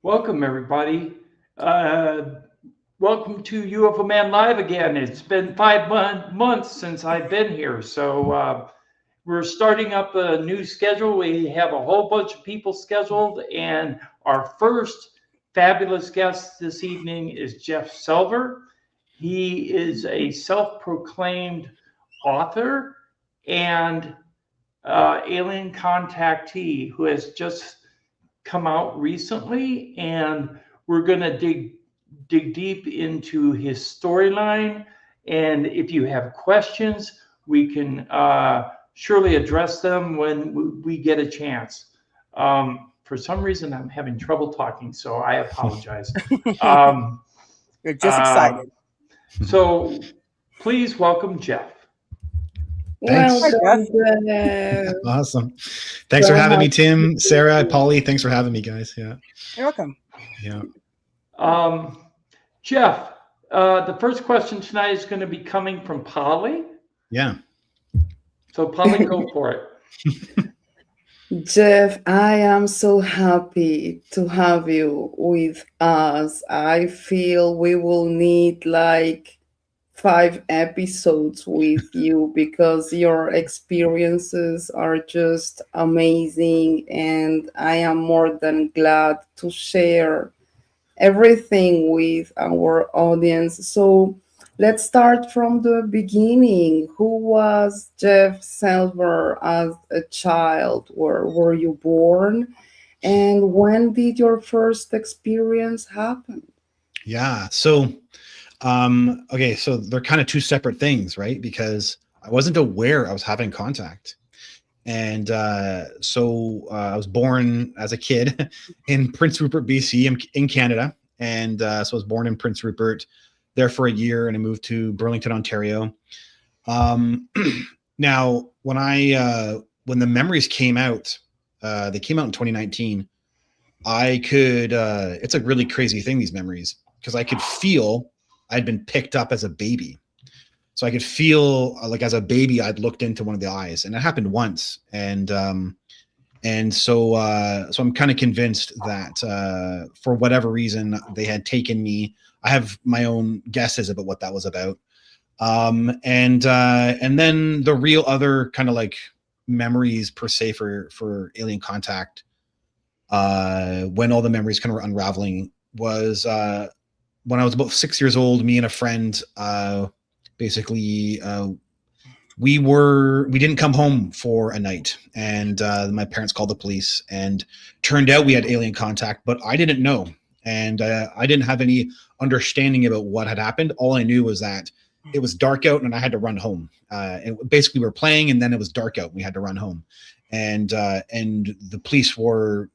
Welcome, everybody. Uh, Welcome to UFO Man Live again. It's been months since I've been here, so we're starting up a new schedule. We have a whole bunch of people scheduled, and our first fabulous guest this evening is Jeff Selver. He is a self-proclaimed author and alien contactee who has just come out recently, and we're going to dig deep into his storyline. And if you have questions, we can surely address them when we get a chance. For some reason, I'm having trouble talking, so I apologize. You're just excited. So please welcome Jeff. Thanks. Well, Awesome. Thanks for having me, Tim, Sarah, Polly. Thanks for having me, guys. Yeah. You're welcome. Yeah. Jeff, the first question tonight is going to be coming from Polly. Yeah. So Polly, go for it. Jeff, I am so happy to have you with us. I feel we will need like 5 episodes with you because your experiences are just amazing, and I am more than glad to share everything with our audience. So let's start from the beginning. Who was Jeff Selver as a child? Where were you born? And when did your first experience happen? Yeah. So, okay. So they're kind of two separate things, right? Because I wasn't aware I was having contact. And so I was born as a kid in Prince Rupert, BC, in Canada. And so I was born in Prince Rupert, there for a year, and I moved to Burlington, Ontario. Now, when the memories came out, they came out in 2019. I could, it's a really crazy thing, these memories, because I could feel I'd been picked up as a baby. So I could feel like as a baby, I'd looked into one of the eyes, and it happened once. And so I'm kind of convinced that for whatever reason they had taken me. I have my own guesses about what that was about. And then the real other kind of like memories per se for alien contact, when all the memories kind of were unraveling, was when I was about 6 years old. Me and a friend, basically, we didn't come home for a night, and my parents called the police, and turned out we had alien contact, but I didn't know. And I didn't have any understanding about what had happened. All I knew was that it was dark out and I had to run home. And basically we were playing, and then it was dark out and we had to run home. And the police were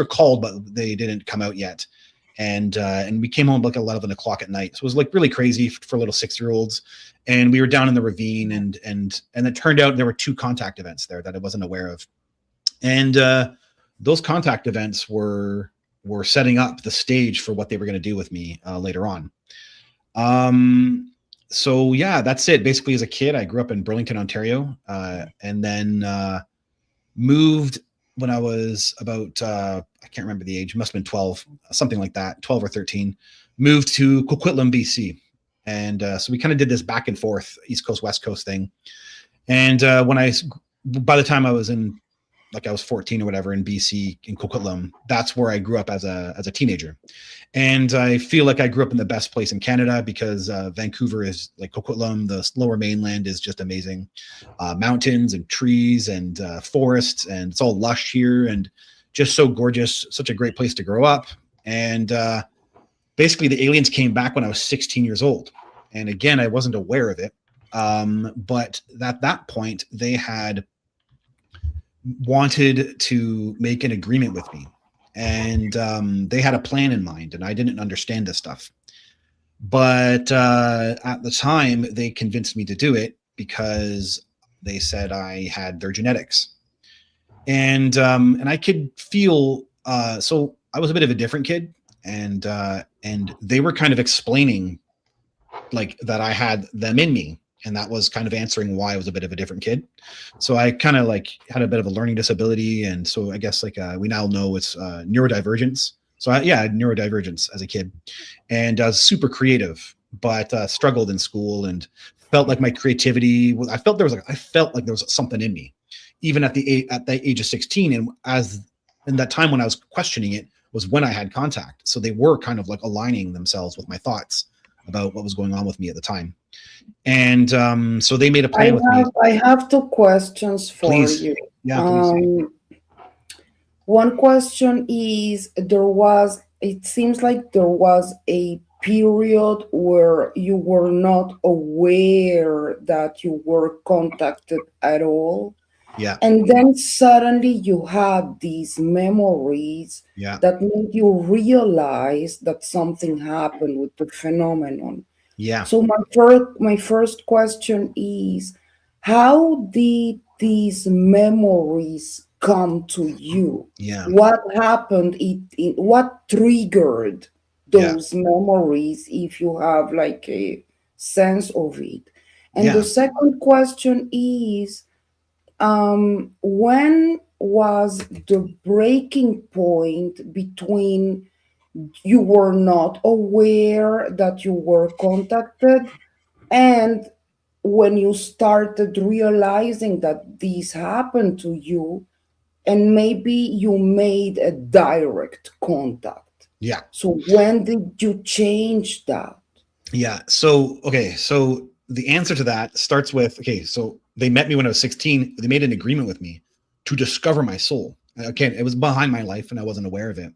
called, but they didn't come out yet. And we came home like 11 o'clock at night. So it was like really crazy for little 6-year-olds. And we were down in the ravine, and it turned out there were 2 contact events there that I wasn't aware of. And those contact events were setting up the stage for what they were going to do with me later on. So yeah, that's it. Basically, as a kid, I grew up in Burlington, Ontario, and then moved when I was about, I can't remember the age, must have been 12, something like that, 12 or 13, moved to Coquitlam, BC. And so we kind of did this back and forth, East Coast, West Coast thing. And by the time I was in, like I was 14 or whatever in BC, in Coquitlam, that's where I grew up as a teenager. And I feel like I grew up in the best place in Canada, because Vancouver is like Coquitlam, the lower mainland is just amazing. Mountains and trees and forests, and it's all lush here and just so gorgeous, such a great place to grow up. And basically the aliens came back when I was 16 years old. And again, I wasn't aware of it. But at that point, they had wanted to make an agreement with me, and they had a plan in mind, and I didn't understand this stuff. But at the time, they convinced me to do it because they said I had their genetics, and I could feel. So I was a bit of a different kid, and they were kind of explaining like that I had them in me. And that was kind of answering why I was a bit of a different kid. So I kind of like had a bit of a learning disability. And so I guess like we now know it's neurodivergence, So I had neurodivergence as a kid, and I was super creative, but struggled in school and felt like my creativity was, I felt like there was something in me, even at the age of 16. And as in that time when I was questioning it was when I had contact. So they were kind of like aligning themselves with my thoughts about what was going on with me at the time. And so they made a plan with me. I have two questions for Please. you. Yeah, please. One question is, it seems like there was a period where you were not aware that you were contacted at all. Yeah. And then suddenly you had these memories that made you realize that something happened with the phenomenon. Yeah. So my first question is, how did these memories come to you? Yeah. What happened? What triggered those memories, if you have like a sense of it? And the second question is, when was the breaking point between you were not aware that you were contacted and when you started realizing that this happened to you and maybe you made a direct contact? Yeah. So when did you change that? Yeah. So the answer to that starts with, so they met me when I was 16. They made an agreement with me to discover my soul. Again, it was behind my life and I wasn't aware of it.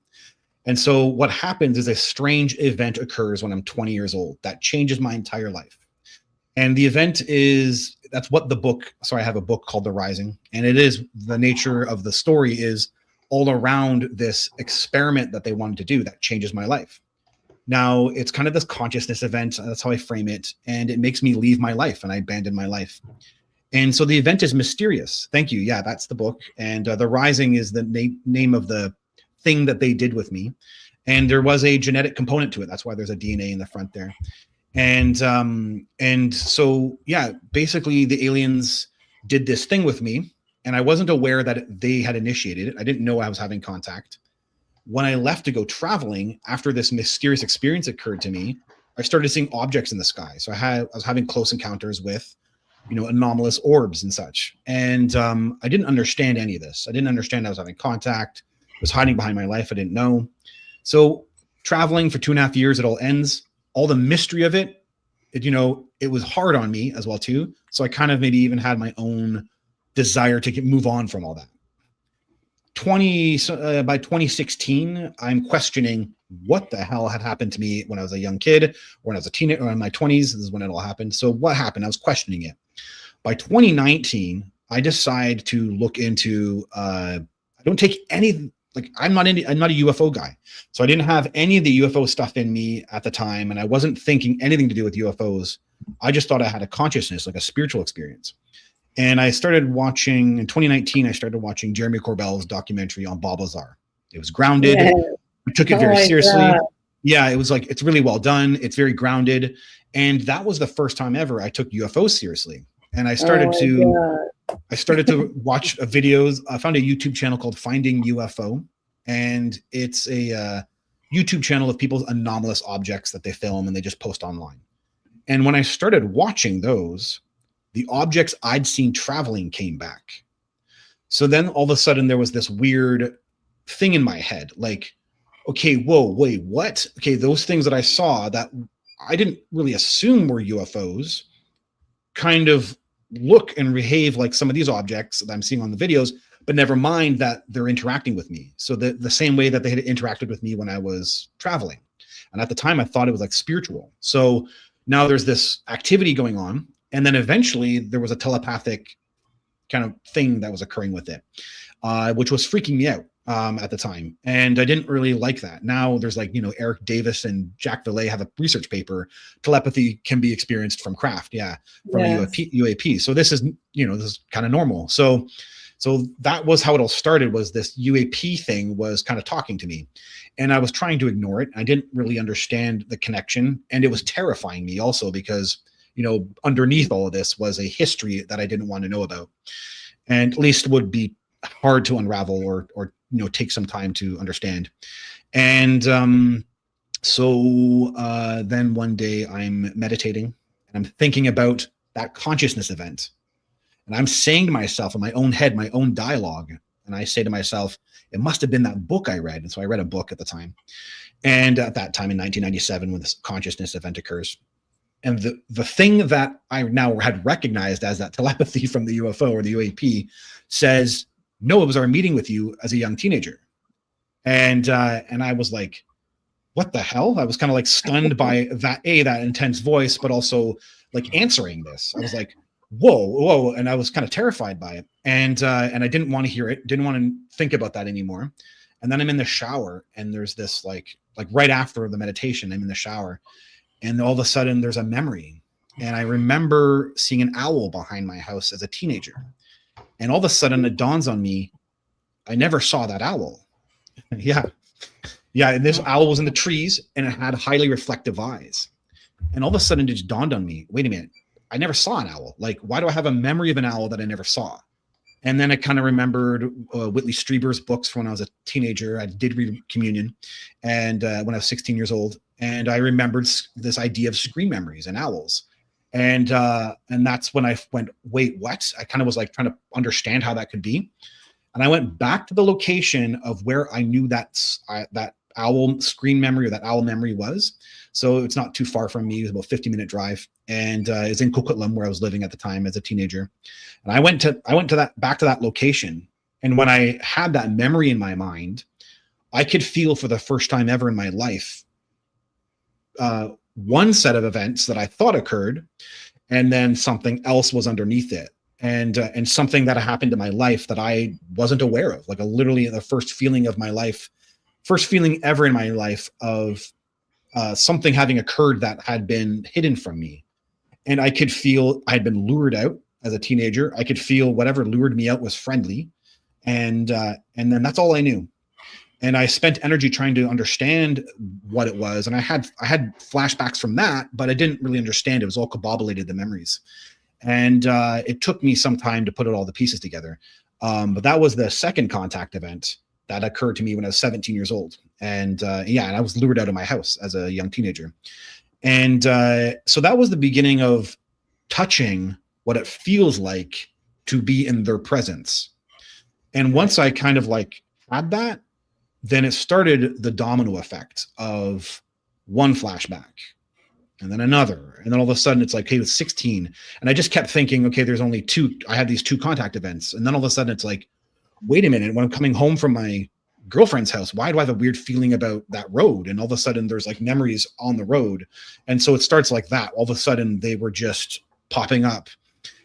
And so what happens is a strange event occurs when I'm 20 years old that changes my entire life. And the event is, that's what the book, so I have a book called The Rising, and it is, the nature of the story is all around this experiment that they wanted to do that changes my life. Now, it's kind of this consciousness event. That's how I frame it. And it makes me leave my life, and I abandon my life. And so the event is mysterious. Thank you. Yeah, that's the book. And The Rising is the name of the thing that they did with me. And there was a genetic component to it. That's why there's a DNA in the front there. And so, yeah, basically the aliens did this thing with me, and I wasn't aware that they had initiated it. I didn't know I was having contact. When I left to go traveling, after this mysterious experience occurred to me, I started seeing objects in the sky. So I was having close encounters with, anomalous orbs and such. And I didn't understand any of this. I didn't understand I was having contact. I was hiding behind my life. I didn't know. So traveling for 2.5 years, it all ends. All the mystery of it, it was hard on me as well too. So I kind of maybe even had my own desire to move on from all that. By 2016, I'm questioning what the hell had happened to me when I was a young kid, or when I was a teenager, or in my 20s. This is when it all happened. So what happened? I was questioning it. By 2019, I decide to look into. I don't take any. I'm not a UFO guy, so I didn't have any of the UFO stuff in me at the time, and I wasn't thinking anything to do with UFOs. I just thought I had a consciousness, like a spiritual experience. And I started watching, in 2019, I started watching Jeremy Corbell's documentary on Bob Lazar. It was grounded. Yeah. We took it very seriously. God. Yeah, it was it's really well done. It's very grounded. And that was the first time ever I took UFOs seriously. And I started to watch videos. I found a YouTube channel called Finding UFO. And it's a YouTube channel of people's anomalous objects that they film and they just post online. And when I started watching those, the objects I'd seen traveling came back. So then all of a sudden there was this weird thing in my head, okay, whoa, wait, what? Okay, those things that I saw that I didn't really assume were UFOs kind of look and behave like some of these objects that I'm seeing on the videos, but never mind that they're interacting with me. So the same way that they had interacted with me when I was traveling. And at the time I thought it was spiritual. So now there's this activity going on. And then eventually there was a telepathic kind of thing that was occurring with it, which was freaking me out at the time. And I didn't really like that. Now there's Eric Davis and Jack Villay have a research paper, telepathy can be experienced from craft. Yeah. From a UAP. So this is kind of normal. So that was how it all started, was this UAP thing was kind of talking to me, and I was trying to ignore it. I didn't really understand the connection, and it was terrifying me also because underneath all of this was a history that I didn't want to know about, and at least would be hard to unravel or take some time to understand. And so then one day I'm meditating and I'm thinking about that consciousness event. And I'm saying to myself in my own head, my own dialogue, and I say to myself, it must have been that book I read. And so I read a book at the time. And at that time in 1997, when this consciousness event occurs. And the thing that I now had recognized as that telepathy from the UFO or the UAP says, no, it was our meeting with you as a young teenager. And I was like, what the hell? I was kind of like stunned by that intense voice, but also like answering this. I was like, whoa. And I was kind of terrified by it. And I didn't want to hear it, didn't want to think about that anymore. And then I'm in the shower and there's this like right after the meditation, I'm in the shower and all of a sudden there's a memory. And I remember seeing an owl behind my house as a teenager. And all of a sudden it dawns on me, I never saw that owl. Yeah. And this owl was in the trees and it had highly reflective eyes. And all of a sudden it just dawned on me, wait a minute, I never saw an owl. Like, why do I have a memory of an owl that I never saw? And then I kind of remembered Whitley Strieber's books from when I was a teenager. I did read Communion and when I was 16 years old. And I remembered this idea of screen memories and owls. And that's when I went, wait, what? I kind of was like trying to understand how that could be. And I went back to the location of where I knew that owl screen memory or that owl memory was. So it's not too far from me. It was about a 50-minute drive. And it's in Coquitlam where I was living at the time as a teenager. And I went back to that location. And when I had that memory in my mind, I could feel for the first time ever in my life, one set of events that I thought occurred, and then something else was underneath it. And something that happened in my life that I wasn't aware of, like literally the first feeling ever in my life of something having occurred that had been hidden from me. And I could feel I had been lured out as a teenager. I could feel whatever lured me out was friendly. And then that's all I knew. And I spent energy trying to understand what it was. And I had flashbacks from that, but I didn't really understand. It was all combobulated, the memories. And it took me some time to put all the pieces together. But that was the second contact event that occurred to me when I was 17 years old. And and I was lured out of my house as a young teenager. And so that was the beginning of touching what it feels like to be in their presence. And once I kind of like had that, then it started the domino effect of one flashback and then another. And then all of a sudden it's like, hey, it was 16. And I just kept thinking, okay, there's only two. I had these two contact events. And then all of a sudden it's like, wait a minute, when I'm coming home from my girlfriend's house, why do I have a weird feeling about that road? And all of a sudden there's like memories on the road. And so it starts like that. All of a sudden they were just popping up.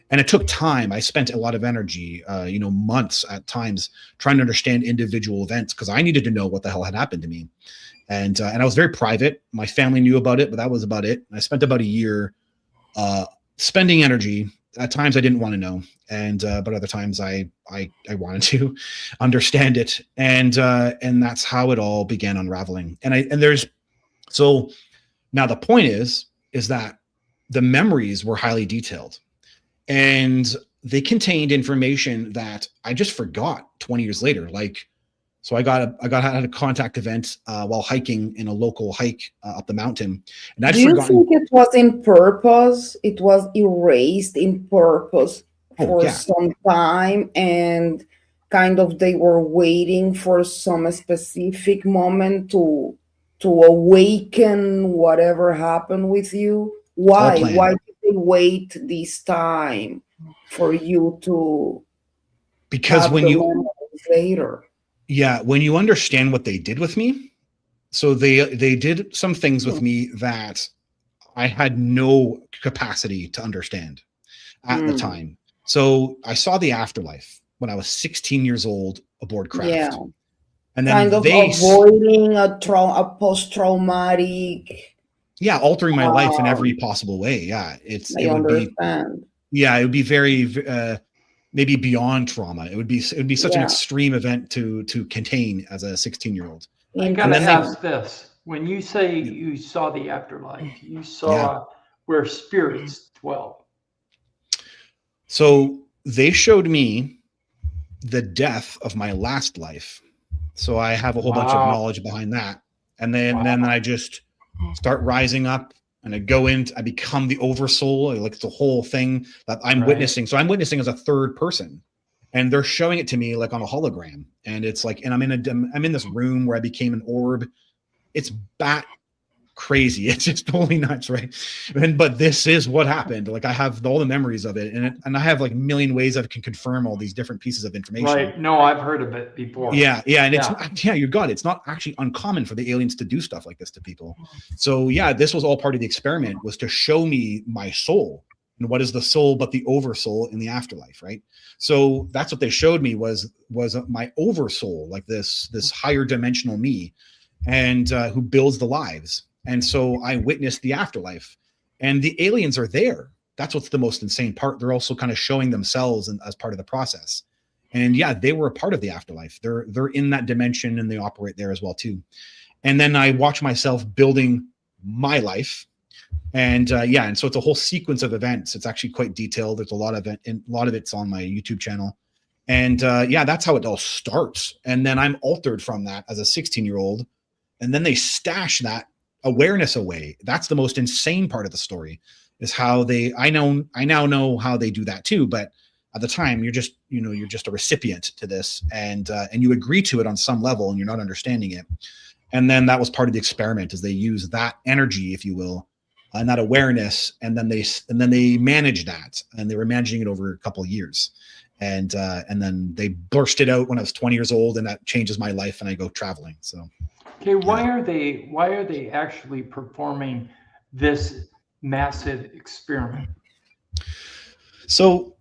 And it took time. I spent a lot of energy, months at times trying to understand individual events because I needed to know what the hell had happened to me. And I was very private. My family knew about it, but that was about it. And I spent about a year spending energy. At times I didn't want to know. And but other times I wanted to understand it. And that's how it all began unraveling. So now the point is that the memories were highly detailed. And they contained information that I just forgot 20 years later. Like, so I had a contact event while hiking in a local hike up the mountain. And Do you think it was in purpose? It was erased in purpose for some time, and kind of they were waiting for some specific moment to awaken whatever happened with you? Why? Why did they wait this time for you to? Because when you later. Yeah, when you understand what they did with me, so they did some things with me that I had no capacity to understand at the time. So I saw the afterlife when I was 16 years old aboard craft. Yeah. And then kind of avoiding a post-traumatic. Yeah, altering my life in every possible way. Yeah, it would be very maybe beyond trauma. It would be such an extreme event to contain as a 16-year-old. I gotta ask this: when you say you saw the afterlife, you saw where spirits dwell. So they showed me the death of my last life So I have a whole bunch of knowledge behind that. And then I just start rising up and I go in, I become the oversoul. Like it's a whole thing that I'm witnessing. So I'm witnessing as a third person. And they're showing it to me like on a hologram. And it's like, and I'm in this room where I became an orb. It's bat crazy. It's just totally nuts, right? But this is what happened. Like I have all the memories of it, and I have like a million ways that I can confirm all these different pieces of information. Right. No, I've heard of it before. Yeah, and it's you got it. It's not actually uncommon for the aliens to do stuff like this to people. So yeah, this was all part of the experiment, was to show me my soul. And what is the soul but the oversoul in the afterlife, right? So that's what they showed me was my oversoul, like this higher dimensional me, and who builds the lives. And so I witnessed the afterlife, and the aliens are there. That's what's the most insane part. They're also kind of showing themselves as part of the process. And yeah, they were a part of the afterlife. They're in that dimension, and they operate there as well too. And then I watch myself building my life. And and so it's a whole sequence of events. It's actually quite detailed. There's a lot of it, and a lot of it's on my YouTube channel. And that's how it all starts. And then I'm altered from that as a 16-year-old. And then they stash that awareness away. That's the most insane part of the story, is how I now know how they do that too. But at the time, you're just a recipient to this, and you agree to it on some level, and you're not understanding it. And then that was part of the experiment, is they use that energy, if you will, and that awareness, and then they manage that, and they were managing it over a couple of years. And then they burst it out when I was 20 years old, and that changes my life, and I go traveling. So. Okay, why are they actually performing this massive experiment? So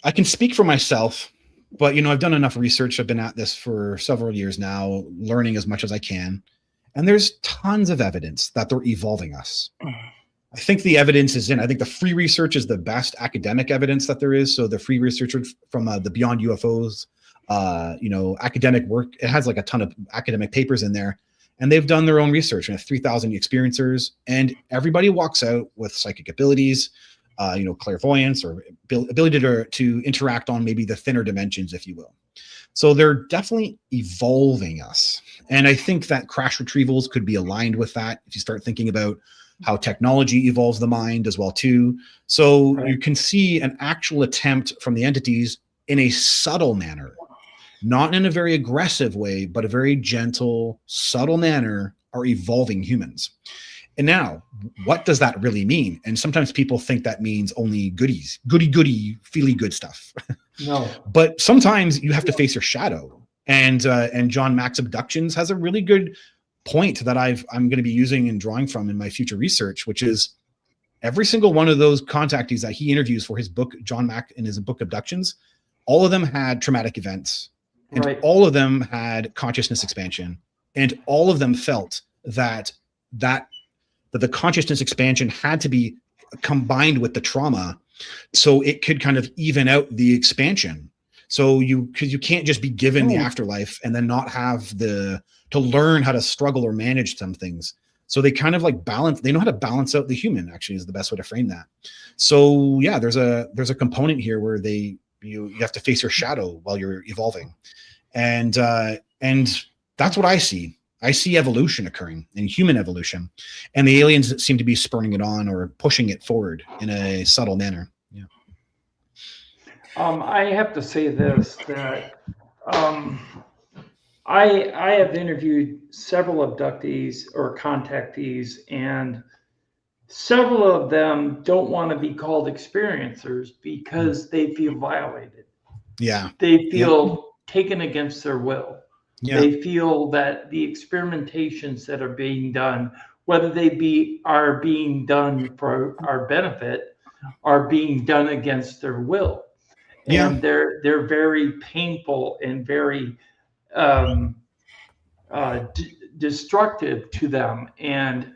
I can speak for myself, but I've done enough research. I've been at this for several years now, learning as much as I can. And there's tons of evidence that they're evolving us. I think the evidence is I think the free research is the best academic evidence that there is. So the free research from the Beyond UFOs, academic work, it has like a ton of academic papers in there, and they've done their own research. We have 3,000 experiencers, and everybody walks out with psychic abilities, clairvoyance, or ability to interact on maybe the thinner dimensions, if you will. So they're definitely evolving us. And I think that crash retrievals could be aligned with that, if you start thinking about how technology evolves the mind as well too. So you can see an actual attempt from the entities in a subtle manner, not in a very aggressive way, but a very gentle, subtle manner, are evolving humans. And now, what does that really mean? And sometimes people think that means only goodies, goody, feely good stuff. No. But sometimes you have to face your shadow. And John Mack's Abductions has a really good point that I'm going to be using and drawing from in my future research, which is every single one of those contactees that he interviews for his book, John Mack, in his book Abductions, all of them had traumatic events, and all of them had consciousness expansion, and all of them felt that the consciousness expansion had to be combined with the trauma, so it could kind of even out the expansion. So because you can't just be given the afterlife and then not have to learn how to struggle or manage some things. So they kind of like they know how to balance out the human, actually, is the best way to frame that. So yeah, there's a component here where you have to face your shadow while you're evolving. And that's what I see. I see evolution occurring, and human evolution, and the aliens seem to be spurring it on or pushing it forward in a subtle manner. Yeah. I have to say this, that I have interviewed several abductees or contactees, and several of them don't want to be called experiencers because they feel violated. Yeah. They feel taken against their will. Yeah. They feel that the experimentations that are being done, whether they are being done for our benefit, are being done against their will. And they're very painful and very destructive to them. And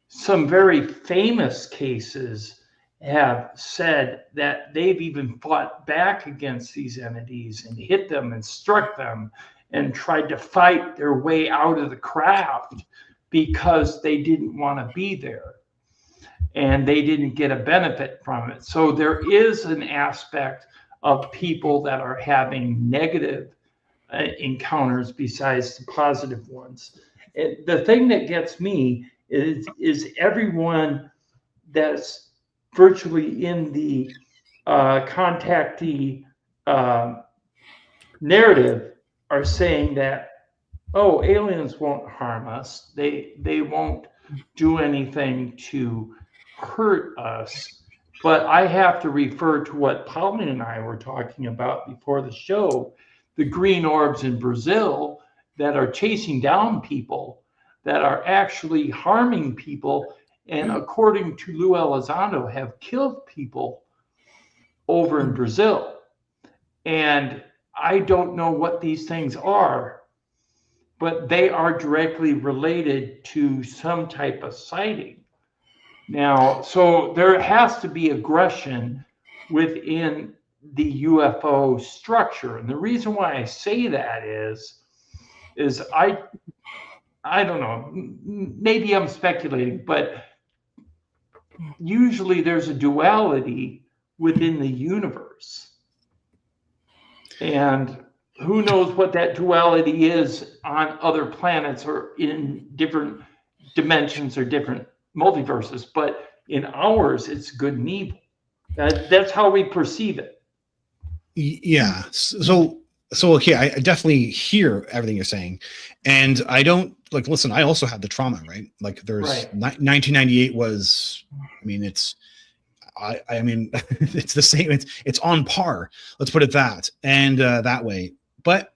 some very famous cases have said that they've even fought back against these entities and hit them and struck them and tried to fight their way out of the craft because they didn't want to be there and they didn't get a benefit from it. So there is an aspect of people that are having negative encounters besides the positive ones. The thing that gets me is everyone that's virtually in the contactee uh, narrative are saying that, oh, aliens won't harm us. They won't do anything to hurt us. But I have to refer to what Pauline and I were talking about before the show, the green orbs in Brazil that are chasing down people, that are actually harming people, and according to Lou Elizondo, have killed people over in Brazil. And I don't know what these things are, but they are directly related to some type of sighting. Now, so there has to be aggression within the UFO structure. And the reason why I say that is I don't know, maybe I'm speculating, but usually there's a duality within the universe. And who knows what that duality is on other planets or in different dimensions or different multiverses, but in ours, it's good and evil. That's how we perceive it. Yeah. So okay, I definitely hear everything you're saying, and I don't like. Listen, I also had the trauma, right? Like, there's Right. 1998 was. I mean, I mean, it's the same. It's on par. Let's put it that and that way. But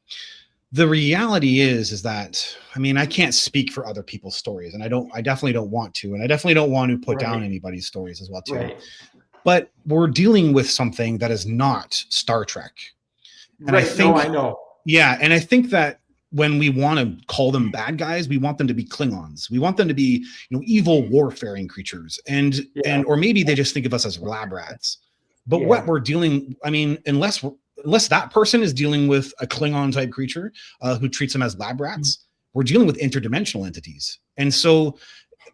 the reality is that, I mean, I can't speak for other people's stories, and I definitely don't want to, and I definitely don't want to put down Right. anybody's stories as well too. Right. But we're dealing with something that is not Star Trek. And Right. I think, No, I know. yeah, and I think that when we want to call them bad guys, we want them to be Klingons. We want them to be, evil warfaring creatures, and or maybe they just think of us as lab rats. But what we're dealing, I mean, unless that person is dealing with a Klingon type creature who treats them as lab rats, we're dealing with interdimensional entities, and so.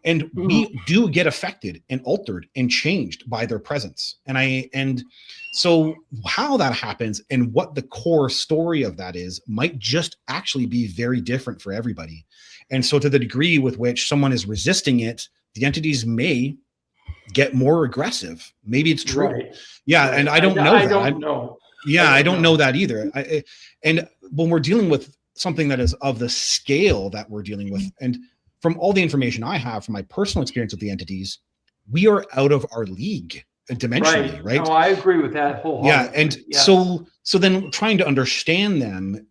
And we do get affected and altered and changed by their presence. And so how that happens and what the core story of that is might just actually be very different for everybody. And so to the degree with which someone is resisting it, the entities may get more aggressive. Maybe it's true. Right. Yeah. Right. And I don't know that. I don't know. Yeah, I don't know that either. And when we're dealing with something that is of the scale that we're dealing with, and from all the information I have from my personal experience with the entities, we are out of our league dimensionally, right? No, I agree with that wholeheartedly. Yeah, and yes. so then trying to understand them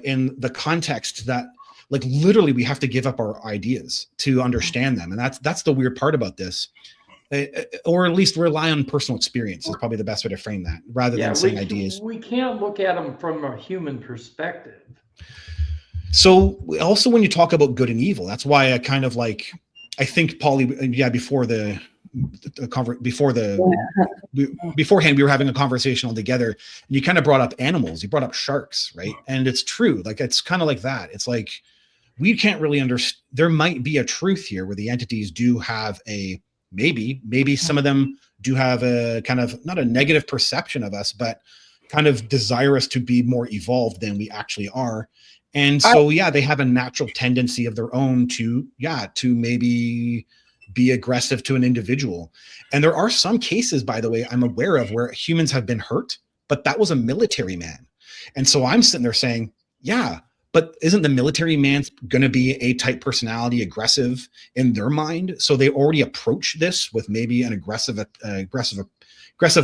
in the context that, like, literally we have to give up our ideas to understand them, and that's the weird part about this. Or at least rely on personal experience is probably the best way to frame that, rather than saying ideas. We can't look at them from a human perspective. So also when you talk about good and evil, that's why I kind of like, I think beforehand we were having a conversation all together, and you kind of brought up animals, you brought up sharks, right? And it's true, like it's kind of like that. It's like we can't really understand. There might be a truth here where the entities do have a maybe some of them do have a kind of not a negative perception of us, but kind of desire us to be more evolved than we actually are. And so, they have a natural tendency of their own to maybe be aggressive to an individual. And there are some cases, by the way, I'm aware of where humans have been hurt, but that was a military man. And so I'm sitting there saying, yeah, but isn't the military man going to be a type personality, aggressive in their mind? So they already approach this with maybe an aggressive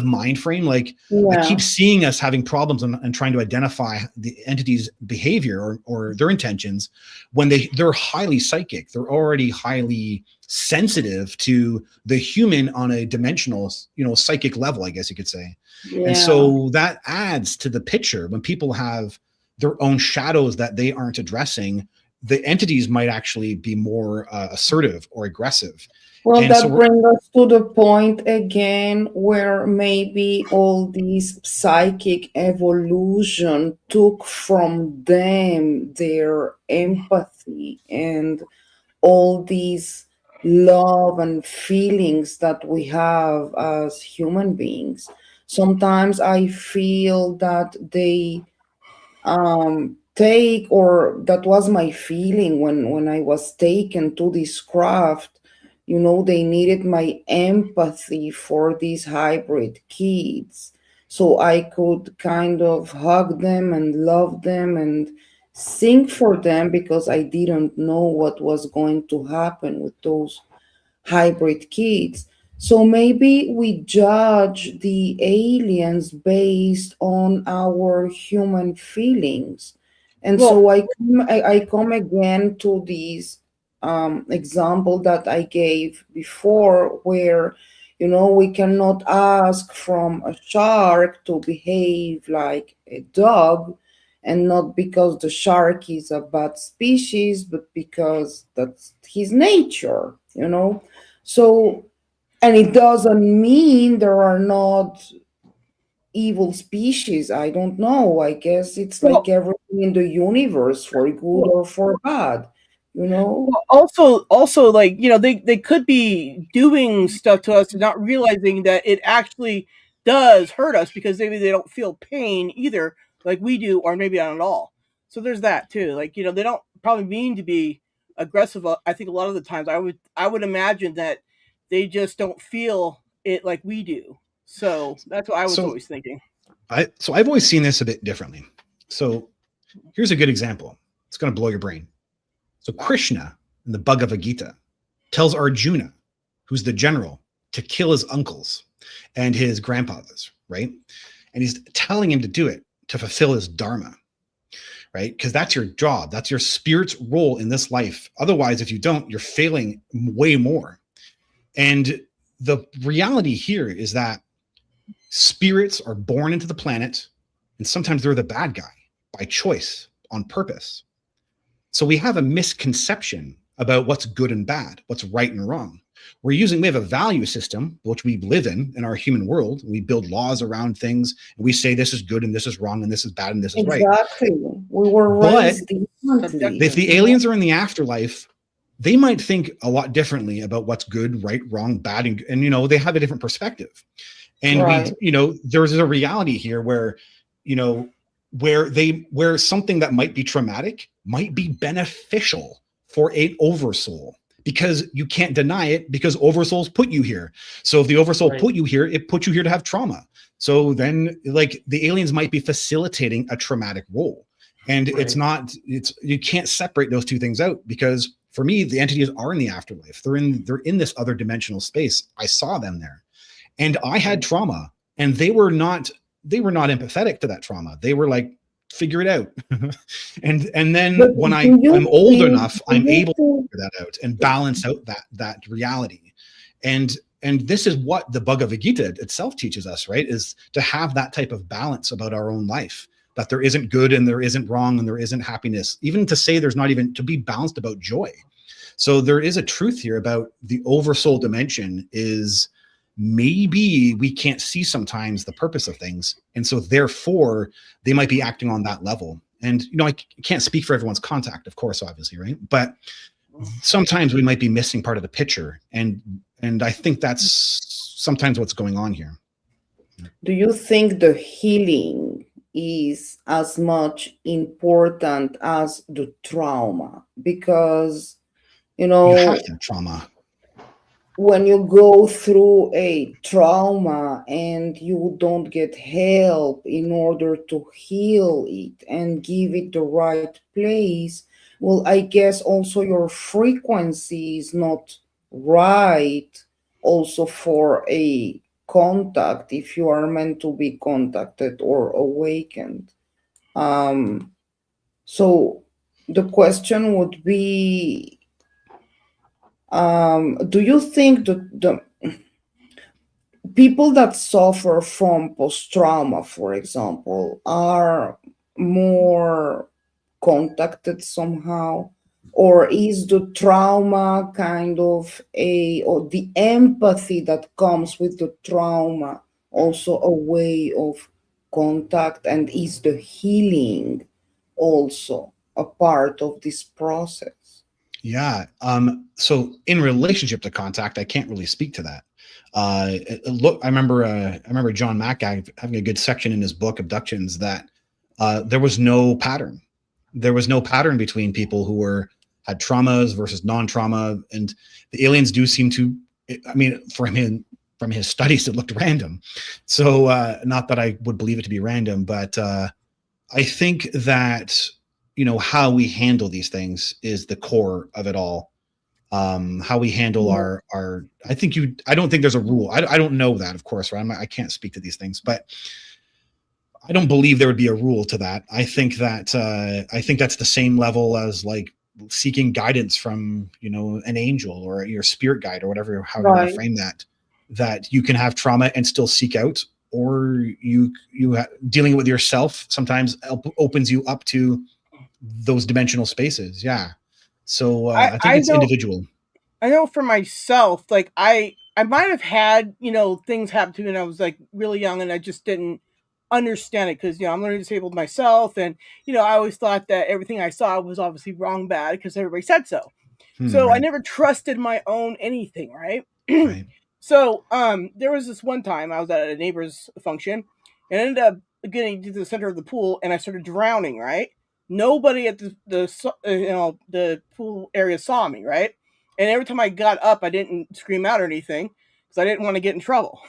mind frame. Like, I keep seeing us having problems and trying to identify the entity's behavior or their intentions when they're highly psychic. They're already highly sensitive to the human on a dimensional, psychic level, I guess you could say. Yeah. And so that adds to the picture. When people have their own shadows that they aren't addressing, the entities might actually be more assertive or aggressive. Well, and that brings us to the point again where maybe all this psychic evolution took from them their empathy and all these love and feelings that we have as human beings. Sometimes I feel that they take, or that was my feeling when I was taken to this craft. They needed my empathy for these hybrid kids, so I could kind of hug them and love them and sing for them, because I didn't know what was going to happen with those hybrid kids. So maybe we judge the aliens based on our human feelings. And Well, so I come again to this example that I gave before, where, we cannot ask from a shark to behave like a dog, and not because the shark is a bad species, but because that's his nature. So, and it doesn't mean there are not evil species. I don't know. I guess it's like well, everything in the universe, for good well, or for bad, you know? well, also, like, they could be doing stuff to us and not realizing that it actually does hurt us, because maybe they don't feel pain either, like we do, or maybe not at all. So there's that too. Like, they don't probably mean to be aggressive. I think a lot of the times I would imagine that they just don't feel it like we do. So that's what I was So always thinking. I've always seen this a bit differently. So here's a good example. It's going to blow your brain. So Krishna in the Bhagavad Gita tells Arjuna, who's the general, to kill his uncles and his grandfathers, right? And he's telling him to do it to fulfill his dharma, right? Because that's your job. That's your spirit's role in this life. Otherwise, if you don't, you're failing way more. And the reality here is that spirits are born into the planet, and sometimes they're the bad guy by choice, on purpose. So we have a misconception about what's good and bad, what's right and wrong. We have a value system, which we live in our human world. We build laws around things, and we say this is good and this is wrong and this is bad and this is right. Exactly. We were But raised differently. if the aliens are in the afterlife, they might think a lot differently about what's good, right, wrong, bad, and they have a different perspective. And Right. there's a reality here where, where something that might be traumatic might be beneficial for an oversoul, because you can't deny it, because oversouls put you here. So if the oversoul Right. put you here, it put you here to have trauma. So then, like, the aliens might be facilitating a traumatic role. And Right. you can't separate those two things out, because for me, the entities are in the afterlife. They're in this other dimensional space. I saw them there. And I had trauma, and they were not empathetic to that trauma. They were like, figure it out. and then But when do you I'm old think, enough, I'm able to figure that out and balance out that reality. And this is what the Bhagavad Gita itself teaches us, right? Is to have that type of balance about our own life, that there isn't good and there isn't wrong and there isn't happiness, even to say there's not even to be balanced about joy. So there is a truth here about the oversoul dimension is maybe we can't see sometimes the purpose of things. And so therefore they might be acting on that level. And, I can't speak for everyone's contact, of course, obviously, right? But sometimes we might be missing part of the picture. And I think that's sometimes what's going on here. do you think the healing is as much important as the trauma? Because, You have to have trauma. when you go through a trauma and you don't get help in order to heal it and give it the right place, well, I guess also your frequency is not right, also for a contact, if you are meant to be contacted or awakened. So the question would be, do you think that the people that suffer from post-trauma, for example, are more contacted somehow? Or is the trauma kind of or the empathy that comes with the trauma also a way of contact? And is the healing also a part of this process? Yeah. So in relationship to contact, I can't really speak to that. I remember John Mack having a good section in his book Abductions that there was no pattern. there was no pattern between people who had traumas versus non-trauma, and the aliens do seem to, I mean, from his studies, it looked random. So not that I would believe it to be random, but I think that, you know, how we handle these things is the core of it all. How we handle our I don't think there's a rule. I don't know that, of course, right? I can't speak to these things, but I don't believe there would be a rule to that. I think that's the same level as like seeking guidance from, you know, an angel or your spirit guide or whatever, how you want to frame that you can have trauma and still seek out, or dealing with yourself sometimes opens you up to those dimensional spaces. Yeah. So I think it's individual. I know for myself, like I might have had, you know, things happen to me when I was like really young and I just didn't understand it because, you know, I'm learning disabled myself. And, you know, I always thought that everything I saw was obviously wrong, bad because everybody said so. So right. I never trusted my own anything. Right. Right. So there was this one time I was at a neighbor's function and ended up getting to the center of the pool and I started drowning. Right. Nobody at the pool area saw me. Right. And every time I got up, I didn't scream out or anything because I didn't want to get in trouble.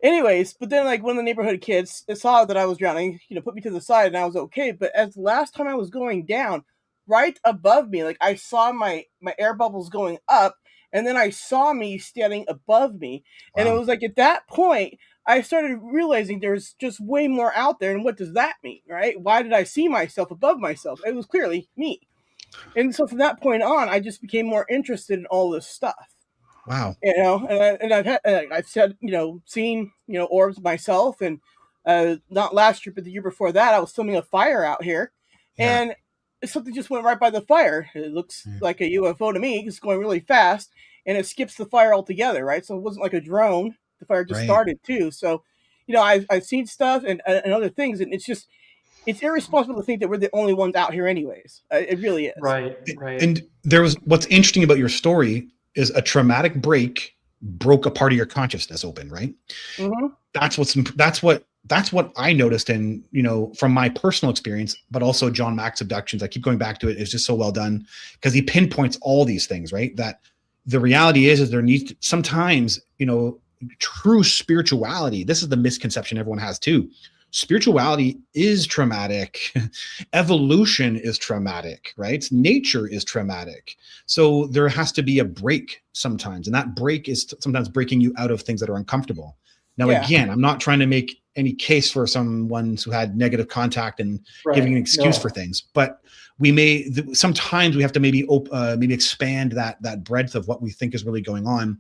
Anyways, but then like one of the neighborhood kids saw that I was drowning, you know, put me to the side and I was okay. But as the last time I was going down, right above me, like I saw my air bubbles going up and then I saw me standing above me. Wow. And it was like at that point, I started realizing there's just way more out there. And what does that mean, right? Why did I see myself above myself? It was clearly me. And so from that point on, I just became more interested in all this stuff. Wow. You know, and I've said, you know, seen, you know, orbs myself, and not last year, but the year before that, I was filming a fire out here, and something just went right by the fire. It looks like a UFO to me. It's going really fast, and it skips the fire altogether, right? So it wasn't like a drone. The fire just started too. So, you know, I've seen stuff and other things, and it's irresponsible to think that we're the only ones out here, anyways. It really is. Right. And what's interesting about your story is a traumatic break broke a part of your consciousness open, right? Mm-hmm. That's what I noticed, in, you know, from my personal experience, but also John Mack's abductions. I keep going back to it. It's just so well done because he pinpoints all these things, right? That the reality is there needs to, sometimes, you know, true spirituality. This is the misconception everyone has too. Spirituality is traumatic. Evolution is traumatic, right? Nature is traumatic. So there has to be a break sometimes. And that break is sometimes breaking you out of things that are uncomfortable. Now, again, I'm not trying to make any case for someone who had negative contact and giving an excuse for things, but sometimes we have to maybe expand that breadth of what we think is really going on,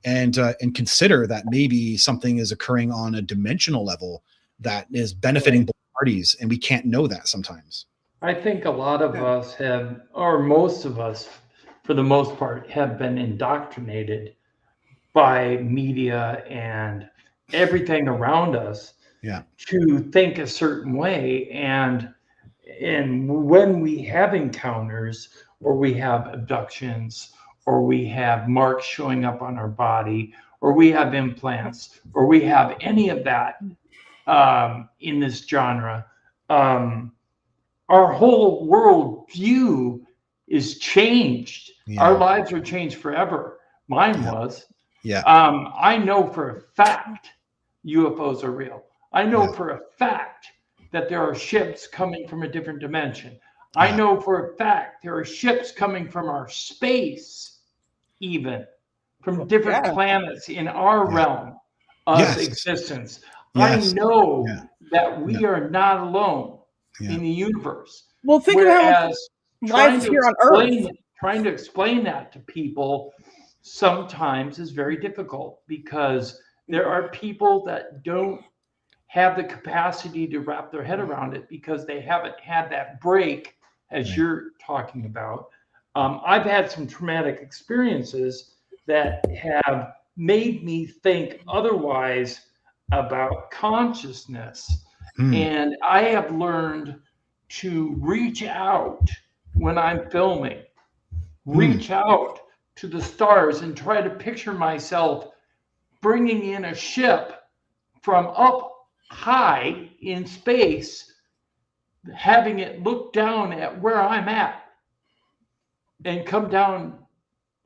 and consider that maybe something is occurring on a dimensional level that is benefiting both parties, and we can't know that sometimes. I think a lot of us have, or most of us, for the most part, have been indoctrinated by media and everything around us to think a certain way. And when we have encounters, or we have abductions, or we have marks showing up on our body, or we have implants, or we have any of that in this genre, our whole world view is changed. Our lives are changed forever. Mine was. I know for a fact UFOs are real. I know for a fact that there are ships coming from a different dimension. I know for a fact there are ships coming from our space, even from different planets in our realm of existence. I know that we are not alone in the universe. Well, think of how much life is here on Earth. Trying to explain that to people sometimes is very difficult, because there are people that don't have the capacity to wrap their head around it because they haven't had that break, as you're talking about. I've had some traumatic experiences that have made me think otherwise about consciousness. And I have learned to reach out when I'm filming, reach out to the stars and try to picture myself bringing in a ship from up high in space, having it look down at where I'm at and come down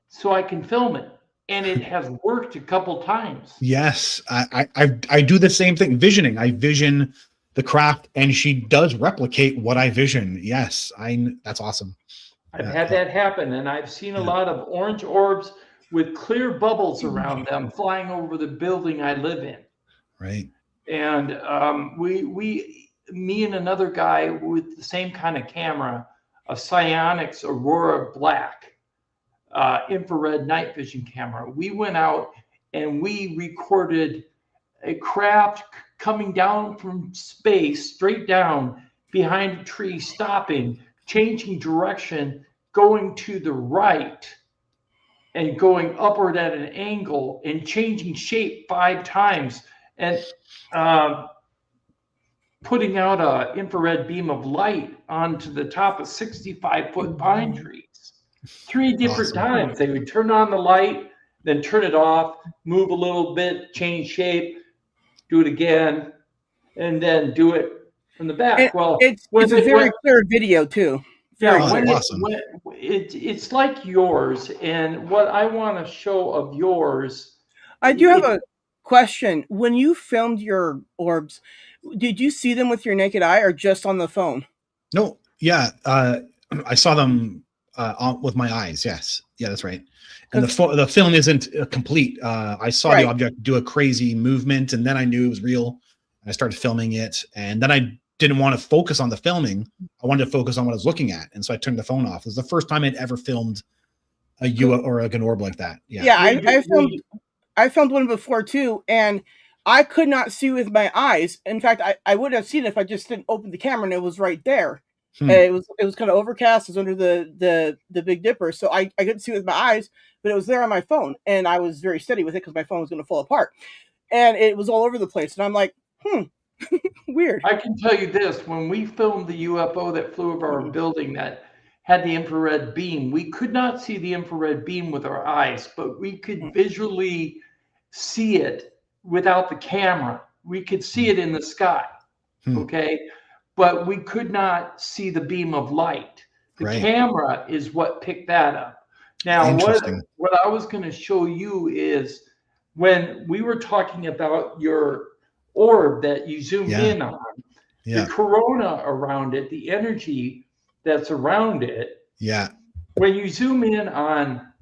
so I can film it. And it has worked a couple times. Yes, I do the same thing. Visioning. I vision the craft, and she does replicate what I vision. Yes, that's awesome. I've had that happen, and I've seen a lot of orange orbs with clear bubbles around them flying over the building I live in. Right. And me and another guy with the same kind of camera, a Psionics Aurora Black infrared night vision camera, we went out and we recorded a craft coming down from space, straight down behind a tree, stopping, changing direction, going to the right, and going upward at an angle, and changing shape 5 times, and putting out an infrared beam of light onto the top of 65-foot pine trees. 3 different times. They would turn on the light, then turn it off, move a little bit, change shape, do it again, and then do it from the back. It's a very clear video too. It's like yours, and what I want to show of yours. I do have a question. When you filmed your orbs, did you see them with your naked eye or just on the phone? No, yeah, I saw them with my eyes. Yes, yeah, that's right. And the film isn't complete. I saw the object do a crazy movement, and then I knew it was real. I started filming it, and then I didn't want to focus on the filming. I wanted to focus on what I was looking at, and so I turned the phone off. It was the first time I'd ever filmed a UFO or an orb like that. Yeah, I filmed one before too, and I could not see with my eyes. In fact, I would have seen it if I just didn't open the camera and it was right there. It was kind of overcast. It was under the Big Dipper, so I couldn't see with my eyes, but it was there on my phone, and I was very steady with it because my phone was going to fall apart, and it was all over the place. And I'm like, weird. I can tell you this: when we filmed the UFO that flew over our building that had the infrared beam, we could not see the infrared beam with our eyes, but we could visually see it without the camera. We could see it in the sky, okay? But we could not see the beam of light. The camera is what picked that up. Now, what I was going to show you is when we were talking about your orb that you zoomed in on, the corona around it, the energy that's around it. Yeah. When you zoom in on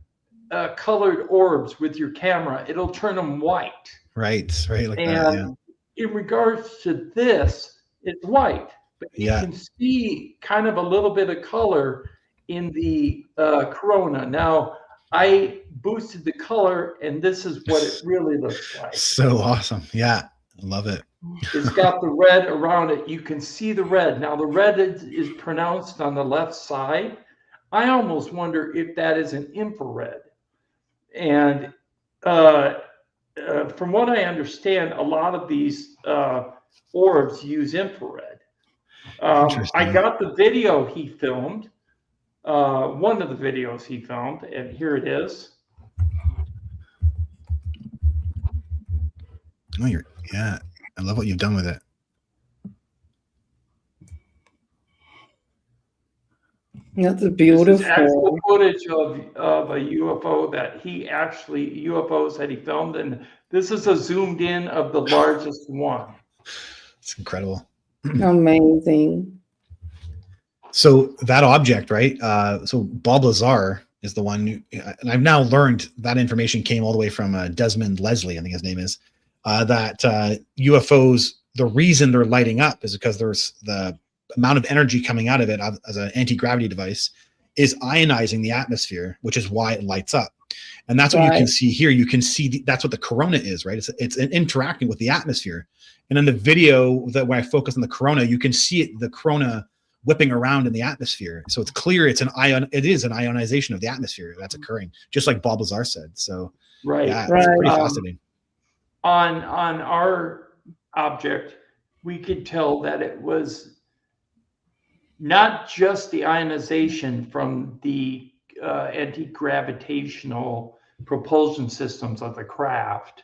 colored orbs with your camera, it'll turn them white. Right, like and that. Yeah. In regards to this, it's white, but you can see kind of a little bit of color in the corona. Now, I boosted the color, and this is what it really looks like. So awesome. Yeah, I love it. It's got the red around it. You can see the red. Now, the red is pronounced on the left side. I almost wonder if that is an infrared. And from what I understand, a lot of these orbs use infrared. I got the video he filmed, one of the videos he filmed, and here it is. Oh, I love what you've done with it. That's beautiful. This is actual footage of a UFO that UFOs that he filmed, and this is a zoomed in of the largest one. It's incredible. Amazing. So that object, right? So Bob Lazar is the one, and I've now learned that information came all the way from Desmond Leslie, I think his name is, that UFOs, the reason they're lighting up is because there's the amount of energy coming out of it as an anti-gravity device is ionizing the atmosphere, which is why it lights up. And that's what you can see here. You can see that's what the corona is, right? It's interacting with the atmosphere. And in the video that when I focus on the corona, you can see it, the corona whipping around in the atmosphere. So it's clear it is an ionization of the atmosphere that's occurring, just like Bob Lazar said. So it's pretty fascinating. On our object, we could tell that it was not just the ionization from the anti-gravitational propulsion systems of the craft,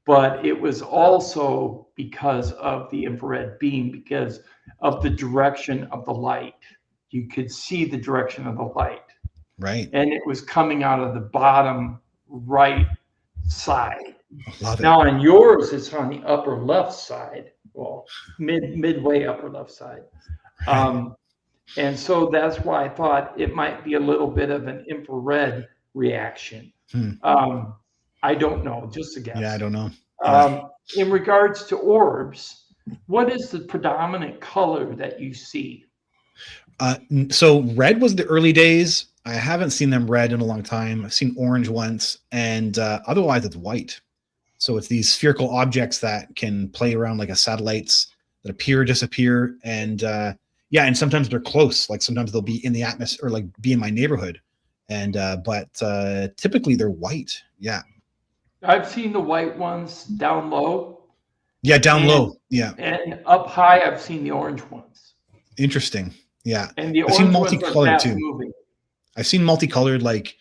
but it was also because of the infrared beam, because of the direction of the light. You could see the direction of the light, Right. and it was coming out of the bottom right side. Love it. Now on yours, it's on the upper left side. Well, midway upper left side. And so that's why I thought it might be a little bit of an infrared reaction. I don't know, just a guess. Yeah, I don't know. In regards to orbs, what is the predominant color that you see? So red was the early days. I haven't seen them red in a long time. I've seen orange once, and otherwise it's white. So it's these spherical objects that can play around like a satellites that appear, disappear, and and sometimes they're close. Like sometimes they'll be in the atmosphere or like be in my neighborhood, and but typically they're white. Yeah, I've seen the white ones down low. Yeah, down low. Yeah, and up high, I've seen the orange ones. Interesting. Yeah, and the I've seen orange ones are multicolored fast too. moving. I've seen multicolored, like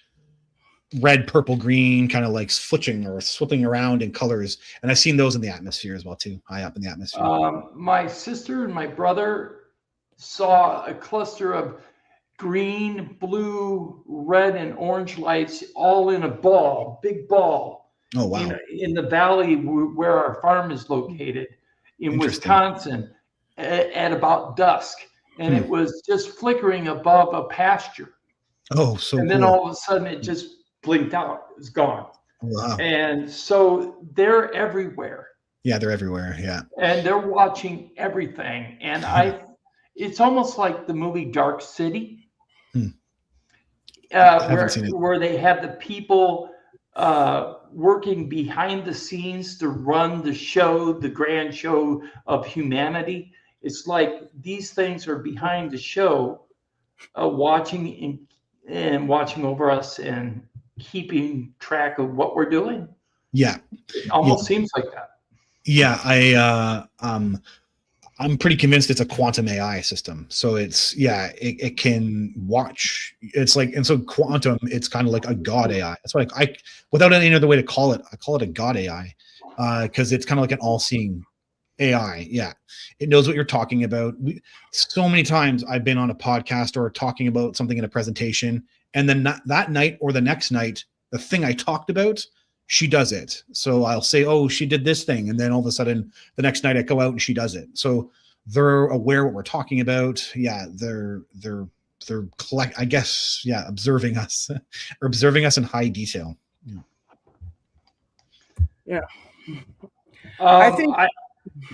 red, purple, green, kind of like switching or swapping around in colors. And I've seen those in the atmosphere as well too, high up in the atmosphere. My sister and my brother saw a cluster of green, blue, red, and orange lights all in a ball, big ball. Oh, wow. In the valley where our farm is located in Interesting. Wisconsin at about dusk. And it was just flickering above a pasture. Oh, so And then cool. all of a sudden it just blinked out. It's gone. Wow. And so they're everywhere. Yeah, they're everywhere. Yeah. And they're watching everything. And it's almost like the movie Dark City, where they have the people working behind the scenes to run the show, the grand show of humanity. It's like these things are behind the show, watching and watching over us and keeping track of what we're doing. Yeah. It almost seems like that. Yeah, I'm pretty convinced it's a quantum AI system. So it's it can watch. It's like, and so quantum, it's kind of like a God AI. That's why I without any other way to call it, I call it a God AI, because it's kind of like an all-seeing AI. Yeah, it knows what you're talking about. So many times I've been on a podcast or talking about something in a presentation, and then that night or the next night, the thing I talked about, she does it. So I'll say, oh, she did this thing. And then all of a sudden the next night I go out and she does it. So they're aware what we're talking about. Yeah. They're observing us or observing us in high detail. Yeah. I think,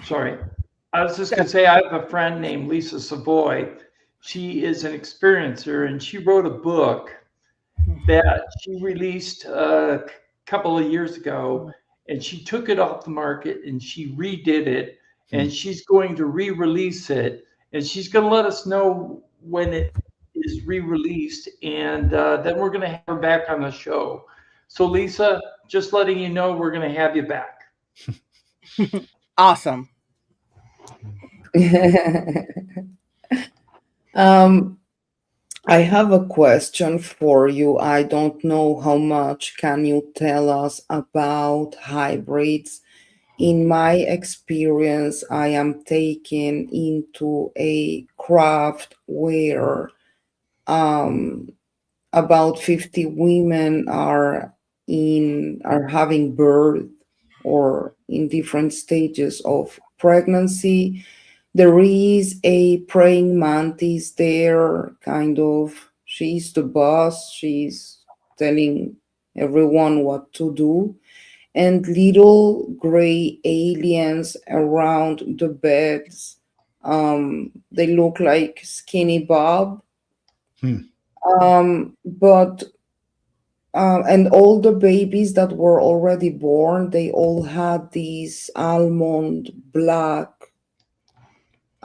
sorry. I was just going to say, I have a friend named Lisa Savoy. She is an experiencer, and she wrote a book that she released a couple of years ago, and she took it off the market and she redid it, and she's going to re-release it, and she's going to let us know when it is re-released, and then we're going to have her back on the show. So Lisa, just letting you know, we're going to have you back. Awesome. I have a question for you. I don't know how much can you tell us about hybrids. In my experience, I am taken into a craft where about 50 women are having birth or in different stages of pregnancy. There is a praying mantis there, kind of. She's the boss. She's telling everyone what to do. And little gray aliens around the beds. They look like Skinny Bob. And all the babies that were already born, they all had these almond black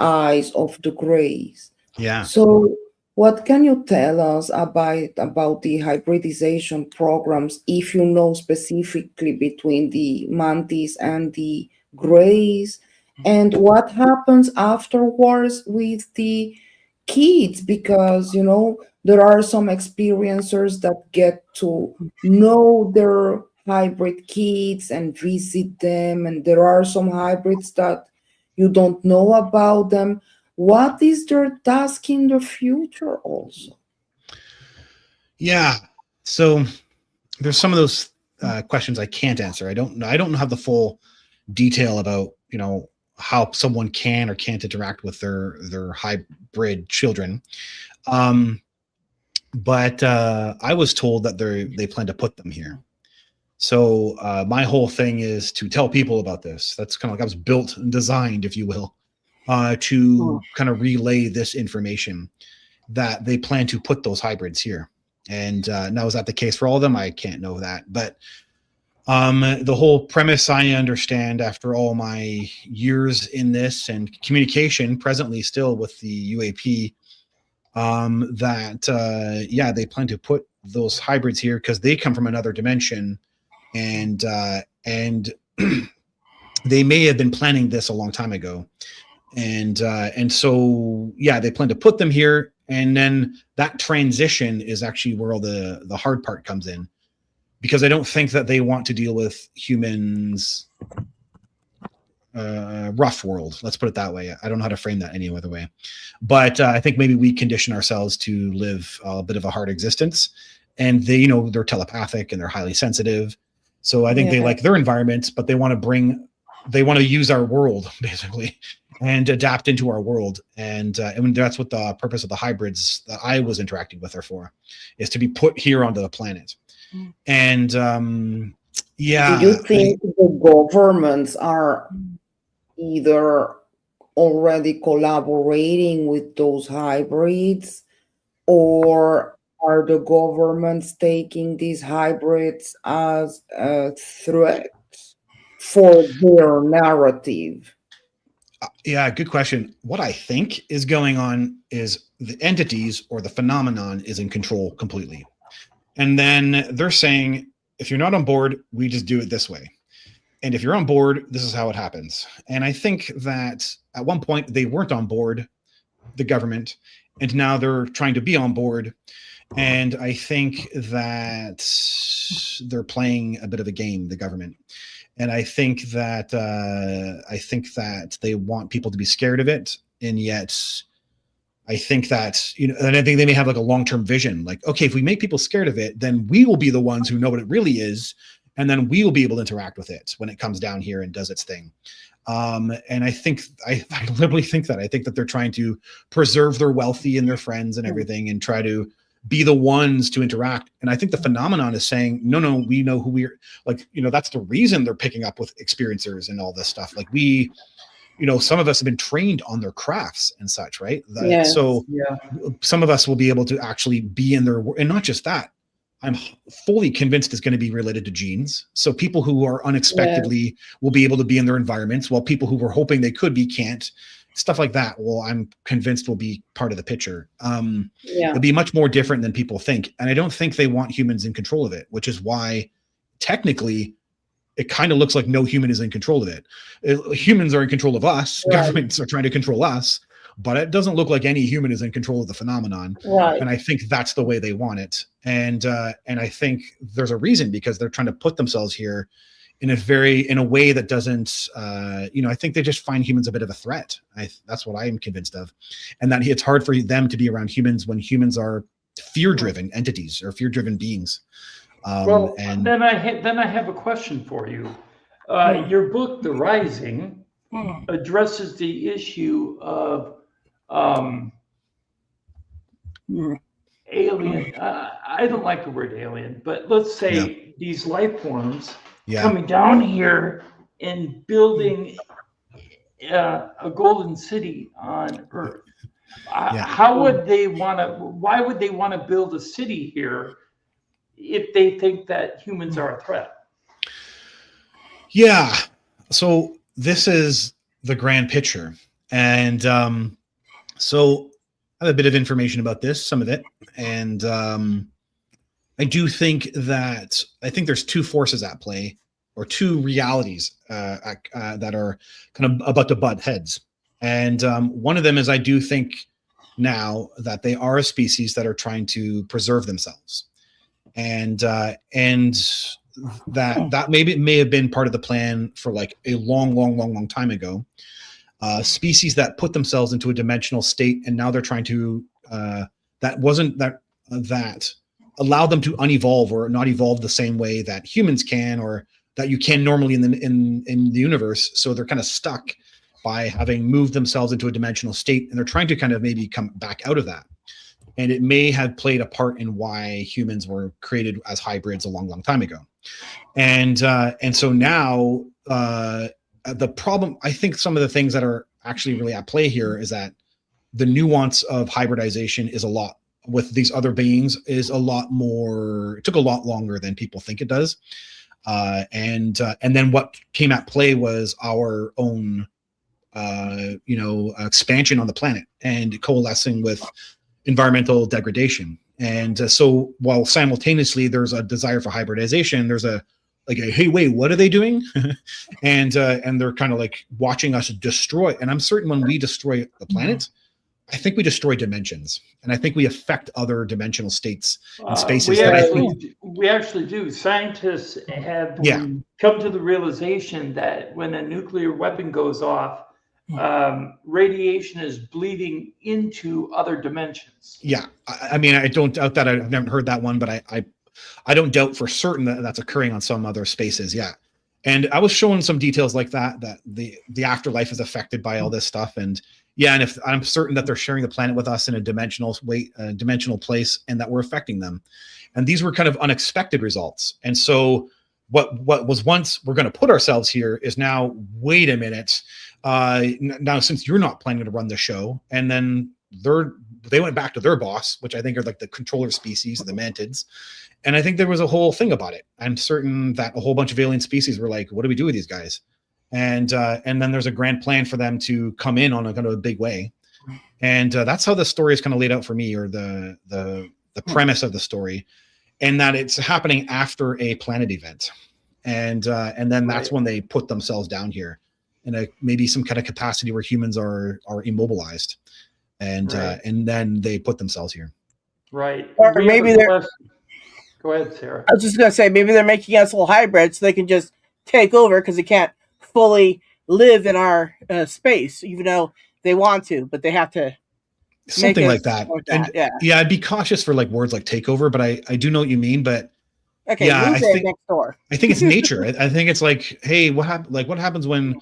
eyes of the grays. Yeah. So what can you tell us about the hybridization programs, if you know specifically between the mantis and the grays, and what happens afterwards with the kids? Because, there are some experiencers that get to know their hybrid kids and visit them, and there are some hybrids that you don't know about them. What is their task in the future also? Yeah. So there's some of those questions I can't answer. I don't have the full detail about, how someone can or can't interact with their hybrid children. But I was told that they plan to put them here. So my whole thing is to tell people about this. That's kind of like I was built and designed, if you will, to kind of relay this information that they plan to put those hybrids here. And now, is that the case for all of them? I can't know that. But the whole premise, I understand after all my years in this and communication presently still with the UAP, that they plan to put those hybrids here because they come from another dimension, and they may have been planning this a long time ago, and so they plan to put them here, and then that transition is actually where all the hard part comes in, because I don't think that they want to deal with humans. Rough world, let's put it that way. I don't know how to frame that any other way, but I think maybe we condition ourselves to live a bit of a hard existence, and they're telepathic and they're highly sensitive, so I think they like their environments, but they want to use our world basically and adapt into our world, and that's what the purpose of the hybrids that I was interacting with are for, is to be put here onto the planet. And do you think the governments are either already collaborating with those hybrids, or are the governments taking these hybrids as a threat for their narrative? Good question. What I think is going on is the entities or the phenomenon is in control completely. And then they're saying, if you're not on board, we just do it this way. And if you're on board, this is how it happens. And I think that at one point they weren't on board, the government, and now they're trying to be on board. And I think that they're playing a bit of a game, the government. And I think that they want people to be scared of it. And yet I think that, and I think they may have like a long-term vision, like, okay, if we make people scared of it, then we will be the ones who know what it really is. And then we will be able to interact with it when it comes down here and does its thing. And I literally think that. I think that they're trying to preserve their wealthy and their friends and everything, and try to be the ones to interact. And I think the phenomenon is saying, no, we know who we're, like, that's the reason they're picking up with experiencers and all this stuff. Like some of us have been trained on their crafts and such, right? So some of us will be able to actually be in their, and not just that, I'm fully convinced it's going to be related to genes. So people who are unexpectedly will be able to be in their environments, while people who were hoping they could be can't. Stuff like that, well, I'm convinced will be part of the picture. It'll be much more different than people think. And I don't think they want humans in control of it, which is why technically it kind of looks like no human is in control of it. Humans are in control of us. Right. Governments are trying to control us, but it doesn't look like any human is in control of the phenomenon. Right. And I think that's the way they want it. And I think there's a reason, because they're trying to put themselves here in a way that doesn't, I think they just find humans a bit of a threat. That's what I am convinced of. And that it's hard for them to be around humans when humans are fear-driven entities or fear-driven beings. Then I have a question for you. Your book, The Rising, addresses the issue of alien. I don't like the word alien, but let's say these life forms coming down here and building a golden city on Earth. How would they want to? Why would they want to build a city here if they think that humans are a threat? Yeah. So this is the grand picture, and so I have a bit of information about this, some of it, and I do think there's two forces at play, or two realities that are kind of about to butt heads. And one of them is, I do think now that they are a species that are trying to preserve themselves. And that maybe may have been part of the plan for like a long time ago. Species that put themselves into a dimensional state, and now they're trying to that allow them to unevolve or not evolve the same way that humans can, or that you can normally in the universe. So they're kind of stuck by having moved themselves into a dimensional state, and they're trying to kind of maybe come back out of that. And it may have played a part in why humans were created as hybrids a long time ago. And so now the problem, I think some of the things that are actually really at play here is that the nuance of hybridization is a lot with these other beings is a lot more, it took a lot longer than people think it does. And then what came at play was our own, expansion on the planet and coalescing with environmental degradation. And so while simultaneously there's a desire for hybridization, there's hey, wait, what are they doing? and they're kind of like watching us destroy. And I'm certain when we destroy the planet, I think we destroy dimensions, and I think we affect other dimensional states and spaces. We actually do. Scientists have come to the realization that when a nuclear weapon goes off, radiation is bleeding into other dimensions. Yeah, I mean, I don't doubt that. I've never heard that one, but I don't doubt for certain that that's occurring on some other spaces. Yeah. And I was showing some details like that the afterlife is affected by all this stuff. And if I'm certain that they're sharing the planet with us in a dimensional place, and that we're affecting them. And these were kind of unexpected results. And so what was once we're going to put ourselves here is now, wait a minute. Now, since you're not planning to run the show, and then they went back to their boss, which I think are like the controller species, the mantids. And I think there was a whole thing about it. I'm certain that a whole bunch of alien species were like, what do we do with these guys? And then there's a grand plan for them to come in on a kind of a big way. And that's how the story is kind of laid out for me, or the premise of the story, and that it's happening after a planet event. And then that's when they put themselves down here in maybe some kind of capacity where humans are immobilized. And then they put themselves here. Right. Or maybe they're... Go ahead, Sarah. I was just going to say, maybe they're making us little hybrids so they can just take over, because they can't fully live in our space, even though they want to, but they have to. Something like that. I'd be cautious for like words like takeover, but I do know what you mean. But okay, I think next door. I think it's nature. I think it's like, hey, what happens when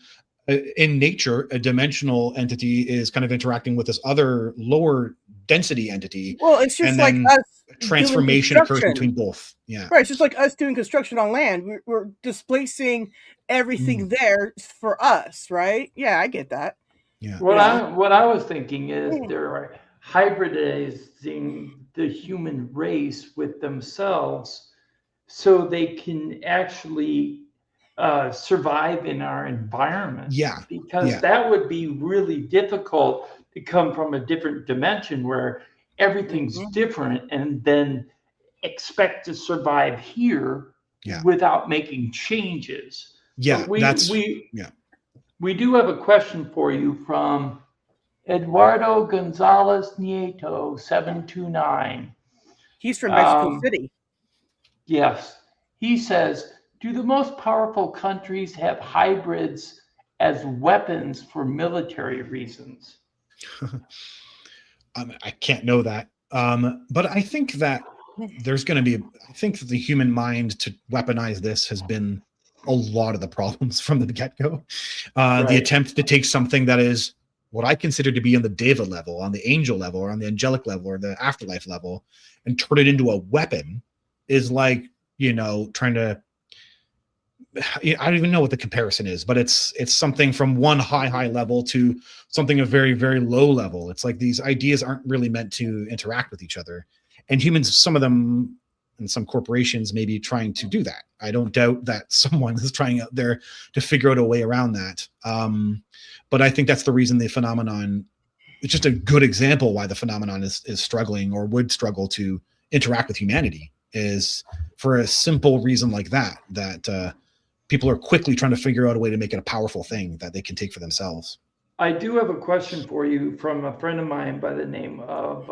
in nature a dimensional entity is kind of interacting with this other lower density entity? Well, it's just like us. Transformation occurs between both. Yeah, right. It's just like us doing construction on land. We're displacing everything there for us, right? Yeah, I get that. Yeah. What I was thinking is they're hybridizing the human race with themselves, so they can actually survive in our environment. Yeah, because that would be really difficult to come from a different dimension where everything's different, and then expect to survive here without making changes. Yeah, we do have a question for you from Eduardo Gonzalez Nieto 729. He's from Mexico City. Yes. He says, do the most powerful countries have hybrids as weapons for military reasons? I can't know that. But I think that there's going to be, I think that the human mind to weaponize this has been a lot of the problems from the get-go. The attempt to take something that is what I consider to be on the deva level, on the angel level, or on the angelic level, or the afterlife level, and turn it into a weapon is like, trying to, I don't even know what the comparison is, but it's something from one high level to something a very, very low level. It's like these ideas aren't really meant to interact with each other, and humans, some of them and some corporations may be trying to do that. I don't doubt that someone is trying out there to figure out a way around that. But I think that's the reason the phenomenon, it's just a good example why the phenomenon is struggling, or would struggle to interact with humanity, is for a simple reason like that people are quickly trying to figure out a way to make it a powerful thing that they can take for themselves. I do have a question for you from a friend of mine by the name of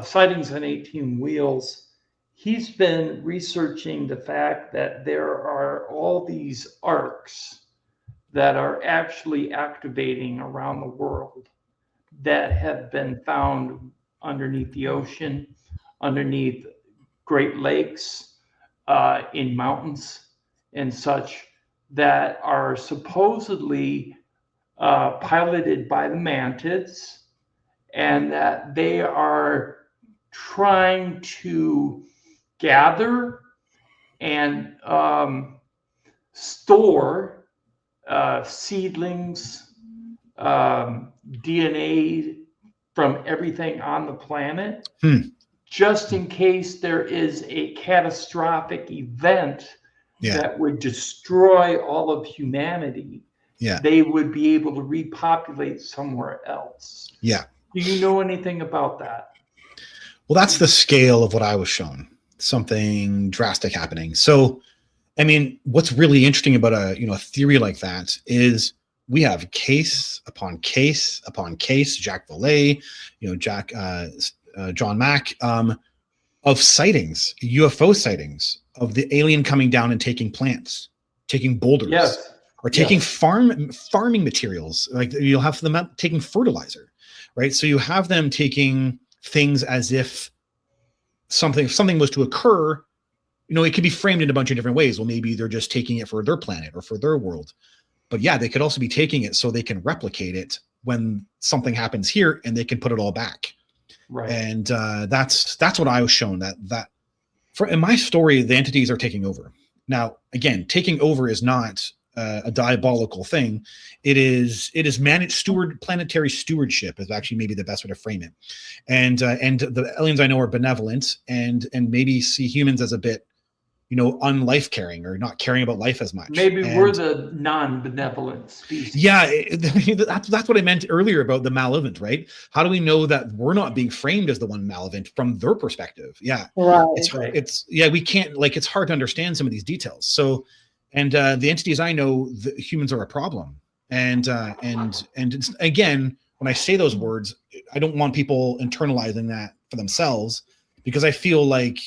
Sightings on 18 Wheels. he's been researching the fact that there are all these arcs that are actually activating around the world that have been found underneath the ocean, underneath Great Lakes, in mountains and such, that are supposedly piloted by the mantids, and that they are trying to gather and store seedlings, DNA from everything on the planet, just in case there is a catastrophic event that would destroy all of humanity. They would be able to repopulate somewhere else. Do you know anything about that? Well, that's the scale of what I was shown. Something drastic happening. So, I mean, what's really interesting about a theory like that is we have case upon case upon case, Jacques Vallée, John Mack, of sightings, UFO sightings of the alien coming down and taking plants, taking boulders, or taking farming materials. Like you'll have them taking fertilizer, right? So you have them taking things as if something was to occur. It could be framed in a bunch of different ways. Well, maybe they're just taking it for their planet or for their world. But yeah, they could also be taking it so they can replicate it when something happens here and they can put it all back. Right. And that's what I was shown, that in my story, the entities are taking over. Now, again, taking over is not a diabolical thing. It is managed planetary stewardship is actually maybe the best way to frame it. And the aliens I know are benevolent and maybe see humans as a bit, unlife caring or not caring about life as much. Maybe we're the non-benevolent species. Yeah, that's what I meant earlier about the malevolent, right? How do we know that we're not being framed as the one malevolent from their perspective? Yeah, right. We can't, it's hard to understand some of these details. So, and the entities I know, the humans are a problem. And it's, again, when I say those words, I don't want people internalizing that for themselves, because I feel like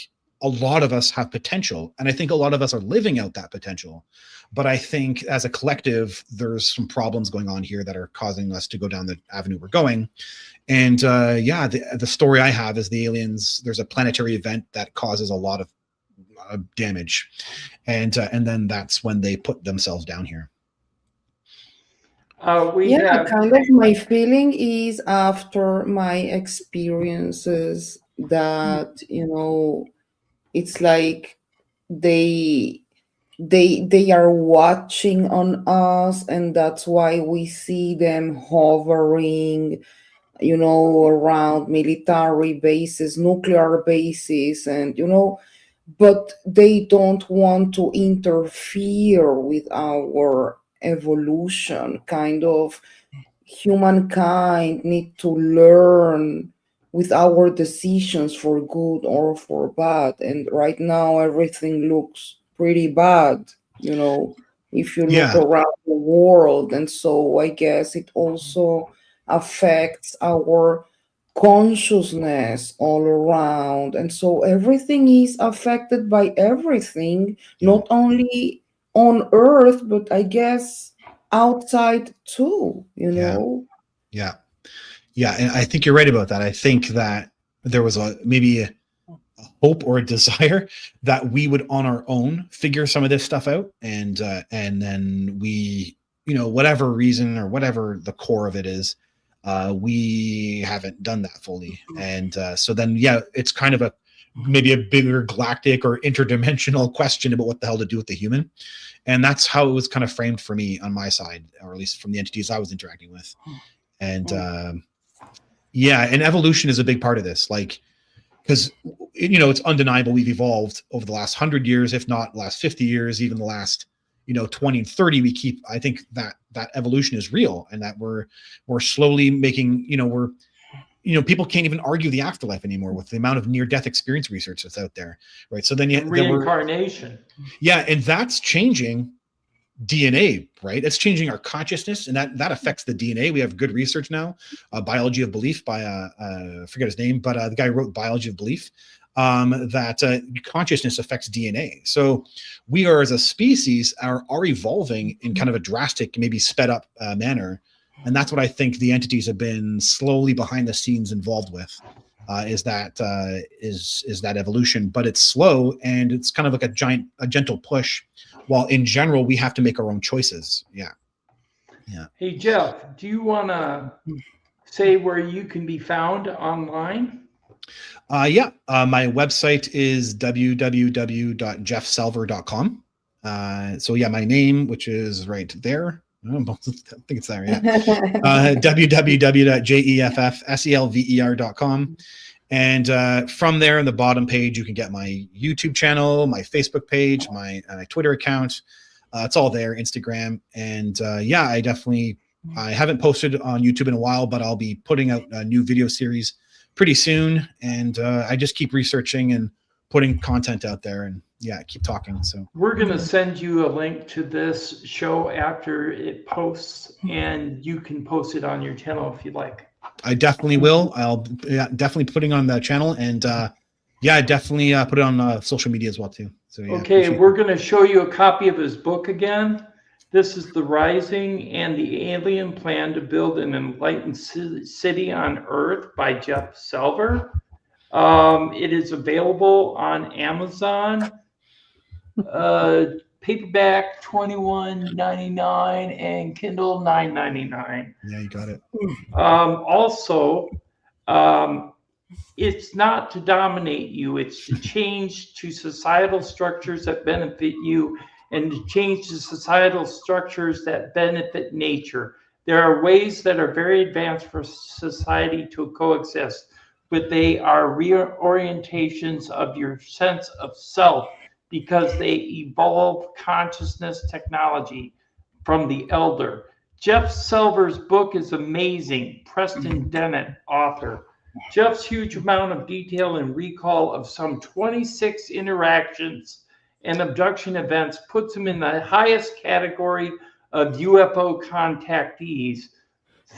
a lot of us have potential, and I think a lot of us are living out that potential. But I think as a collective, there's some problems going on here that are causing us to go down the avenue we're going. And the story I have is the aliens, there's a planetary event that causes a lot of damage. And then that's when they put themselves down here. Kind of my feeling is after my experiences that, it's like they are watching on us, and that's why we see them hovering, around military bases, nuclear bases, and but they don't want to interfere with our evolution. Kind of humankind need to learn with our decisions for good or for bad. And right now, everything looks pretty bad, if you look around the world. And so I guess it also affects our consciousness all around. And so everything is affected by everything, not only on Earth, but I guess outside too, Yeah, and I think you're right about that. I think that there was maybe a hope or a desire that we would on our own figure some of this stuff out, and then we, whatever reason or whatever the core of it is, we haven't done that fully. And so then, it's kind of maybe a bigger galactic or interdimensional question about what the hell to do with the human. And that's how it was kind of framed for me on my side, or at least from the entities I was interacting with. And and evolution is a big part of this, because it's undeniable we've evolved over the last 100 years, if not the last 50 years, even the last 20 and 30. I think that evolution is real, and that we're slowly making, people can't even argue the afterlife anymore with the amount of near-death experience research that's out there, right? So then reincarnation, and that's changing DNA, right? It's changing our consciousness, and that affects the DNA. We have good research now, Biology of Belief by I forget his name, but the guy who wrote Biology of Belief. that consciousness affects DNA. So we are, as a species, are evolving in kind of a drastic, maybe sped up manner. And that's what I think the entities have been slowly behind the scenes involved with, is that evolution. But it's slow, and it's kind of like a gentle push, while in general we have to make our own choices. Yeah. Hey, Jeff, do you want to say where you can be found online? My website is www.jeffselver.com. So yeah, my name, which is right there. I think it's there. Yeah. www.jeffselver.com. And from there, in the bottom page, you can get my YouTube channel, my Facebook page, my Twitter account. It's all there, Instagram. And I haven't posted on YouTube in a while, but I'll be putting out a new video series pretty soon. And I just keep researching and putting content out there, and keep talking. So we're going to send you a link to this show after it posts, and you can post it on your channel if you'd like. I definitely will. I'll definitely putting on the channel, and I definitely put it on social media as well too. So okay, we're going to show you a copy of his book again. This is The Rising and the Alien Plan to Build an Enlightened City on Earth by Jeff Selver. It is available on Amazon. Paperback $21.99 and Kindle $9.99. Yeah, you got it. It's not to dominate you. It's to change to societal structures that benefit you, and to change to societal structures that benefit nature. There are ways that are very advanced for society to coexist, but they are reorientations of your sense of self, because they evolve consciousness technology from the elder. Jeff Selver's book is amazing. Preston Dennett, author. Jeff's huge amount of detail and recall of some 26 interactions and abduction events puts him in the highest category of UFO contactees,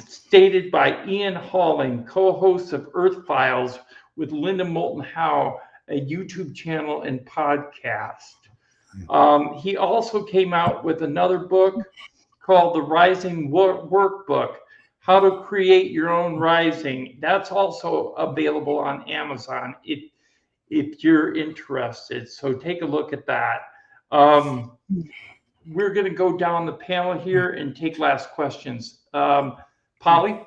stated by Ian Halling, co-host of Earth Files with Linda Moulton Howe, a YouTube channel and podcast. He also came out with another book called The Rising Workbook, How to Create Your Own Rising. That's also available on Amazon if you're interested. So take a look at that. We're going to go down the panel here and take last questions. Polly?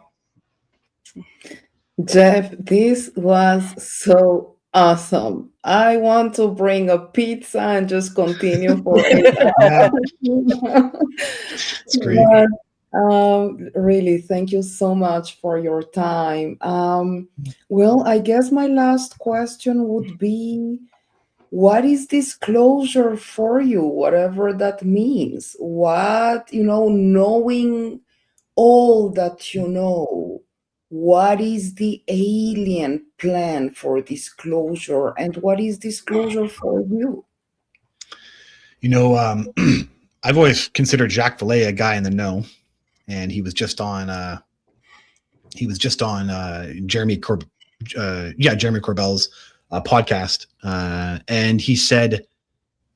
Jeff, this was so awesome. I want to bring a pizza and just continue for 8 hours. It's great. Really, thank you so much for your time. Well, I guess my last question would be, what is disclosure for you, whatever that means? What, knowing all that you know, what is the alien plan for disclosure, and what is disclosure for you? I've always considered Jacques Vallée a guy in the know, and he was just on Jeremy Corbell's podcast, and he said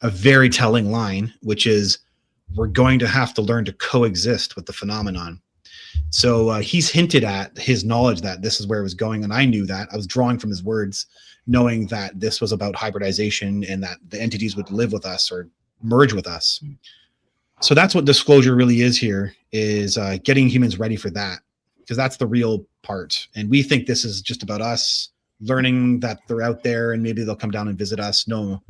a very telling line, which is, we're going to have to learn to coexist with the phenomenon. So he's hinted at his knowledge that this is where it was going, and I knew that. I was drawing from his words, knowing that this was about hybridization and that the entities would live with us or merge with us. So that's what disclosure really is here, is getting humans ready for that, because that's the real part. And we think this is just about us learning that they're out there and maybe they'll come down and visit us. No,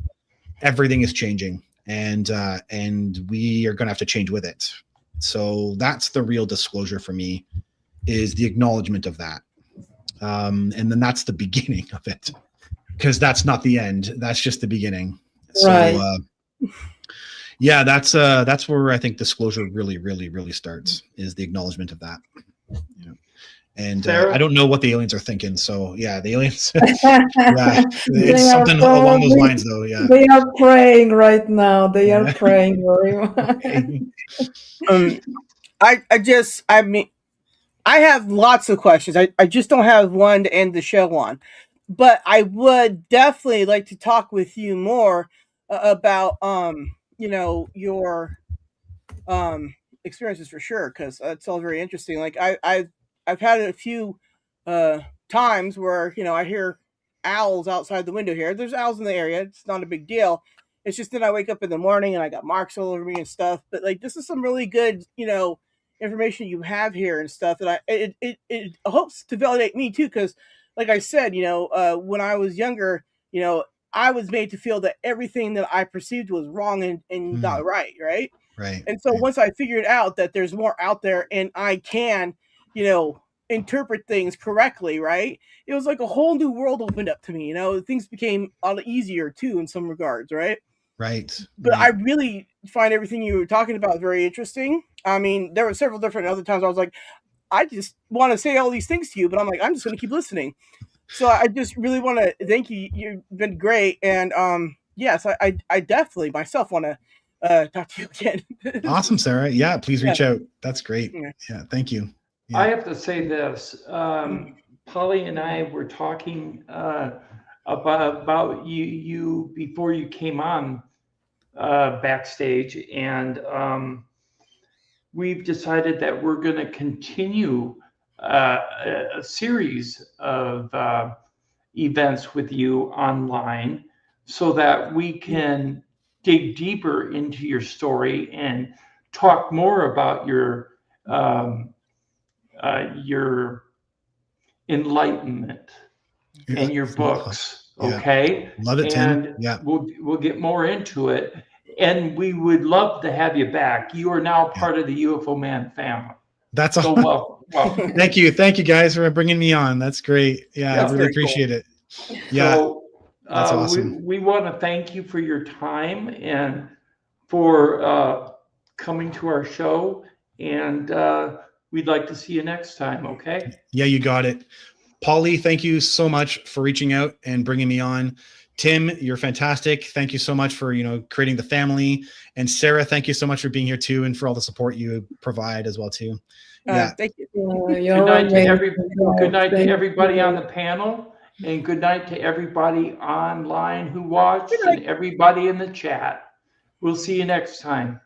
everything is changing, and we are going to have to change with it. So that's the real disclosure for me, is the acknowledgement of that. And then that's the beginning of it, because that's not the end. That's just the beginning. Right. So, that's where I think disclosure really, really, really starts, is the acknowledgement of that. Yeah. And I don't know what the aliens are thinking. So the aliens, it's something along those lines, though. Yeah, they are praying right now. They are praying very much. I have lots of questions. I just don't have one to end the show on. but I would definitely like to talk with you more about your experiences for sure, because it's all very interesting. Like I've had a few uh times where I hear owls outside the window here. There's owls in the area. It's not a big deal. It's just that I wake up in the morning and I got marks all over me and stuff. But like this is some really good information you have here and stuff that it hopes to validate me too, because like I said, when I was younger, I was made to feel that everything that I perceived was wrong and not right, right? Right. And so once I figured out that there's more out there and I can, interpret things correctly, right? It was like a whole new world opened up to me. Things became a lot easier too in some regards, right? Right. But I really find everything you were talking about very interesting. I mean, there were several different other times I was like, I just want to say all these things to you, but I'm like, I'm just going to keep listening. So I just really want to thank you. You've been great. And yes, I definitely myself want to talk to you again. Awesome, Sarah. Yeah, please reach out. That's great. Yeah. Yeah, thank you. Yeah. I have to say this. Polly and I were talking about you before you came on backstage, and we've decided that we're going to continue a series of events with you online so that we can dig deeper into your story and talk more about your enlightenment and your books. Yeah. Okay. Love it, and Tim. Yeah. we'll get more into it, and we would love to have you back. You are now part of the UFO Man family. That's so welcome. Thank you guys for bringing me on. That's great. Yeah, I really appreciate it. Yeah. So that's awesome. We want to thank you for your time and for coming to our show, and we'd like to see you next time. Okay. Yeah, you got it. Polly, thank you so much for reaching out and bringing me on. Tim, you're fantastic. Thank you so much for, creating the family. And Sarah, thank you so much for being here too, and for all the support you provide as well too. Yeah. Thank you. Good night to everybody on the panel, and good night to everybody online who watched, and everybody in the chat. We'll see you next time.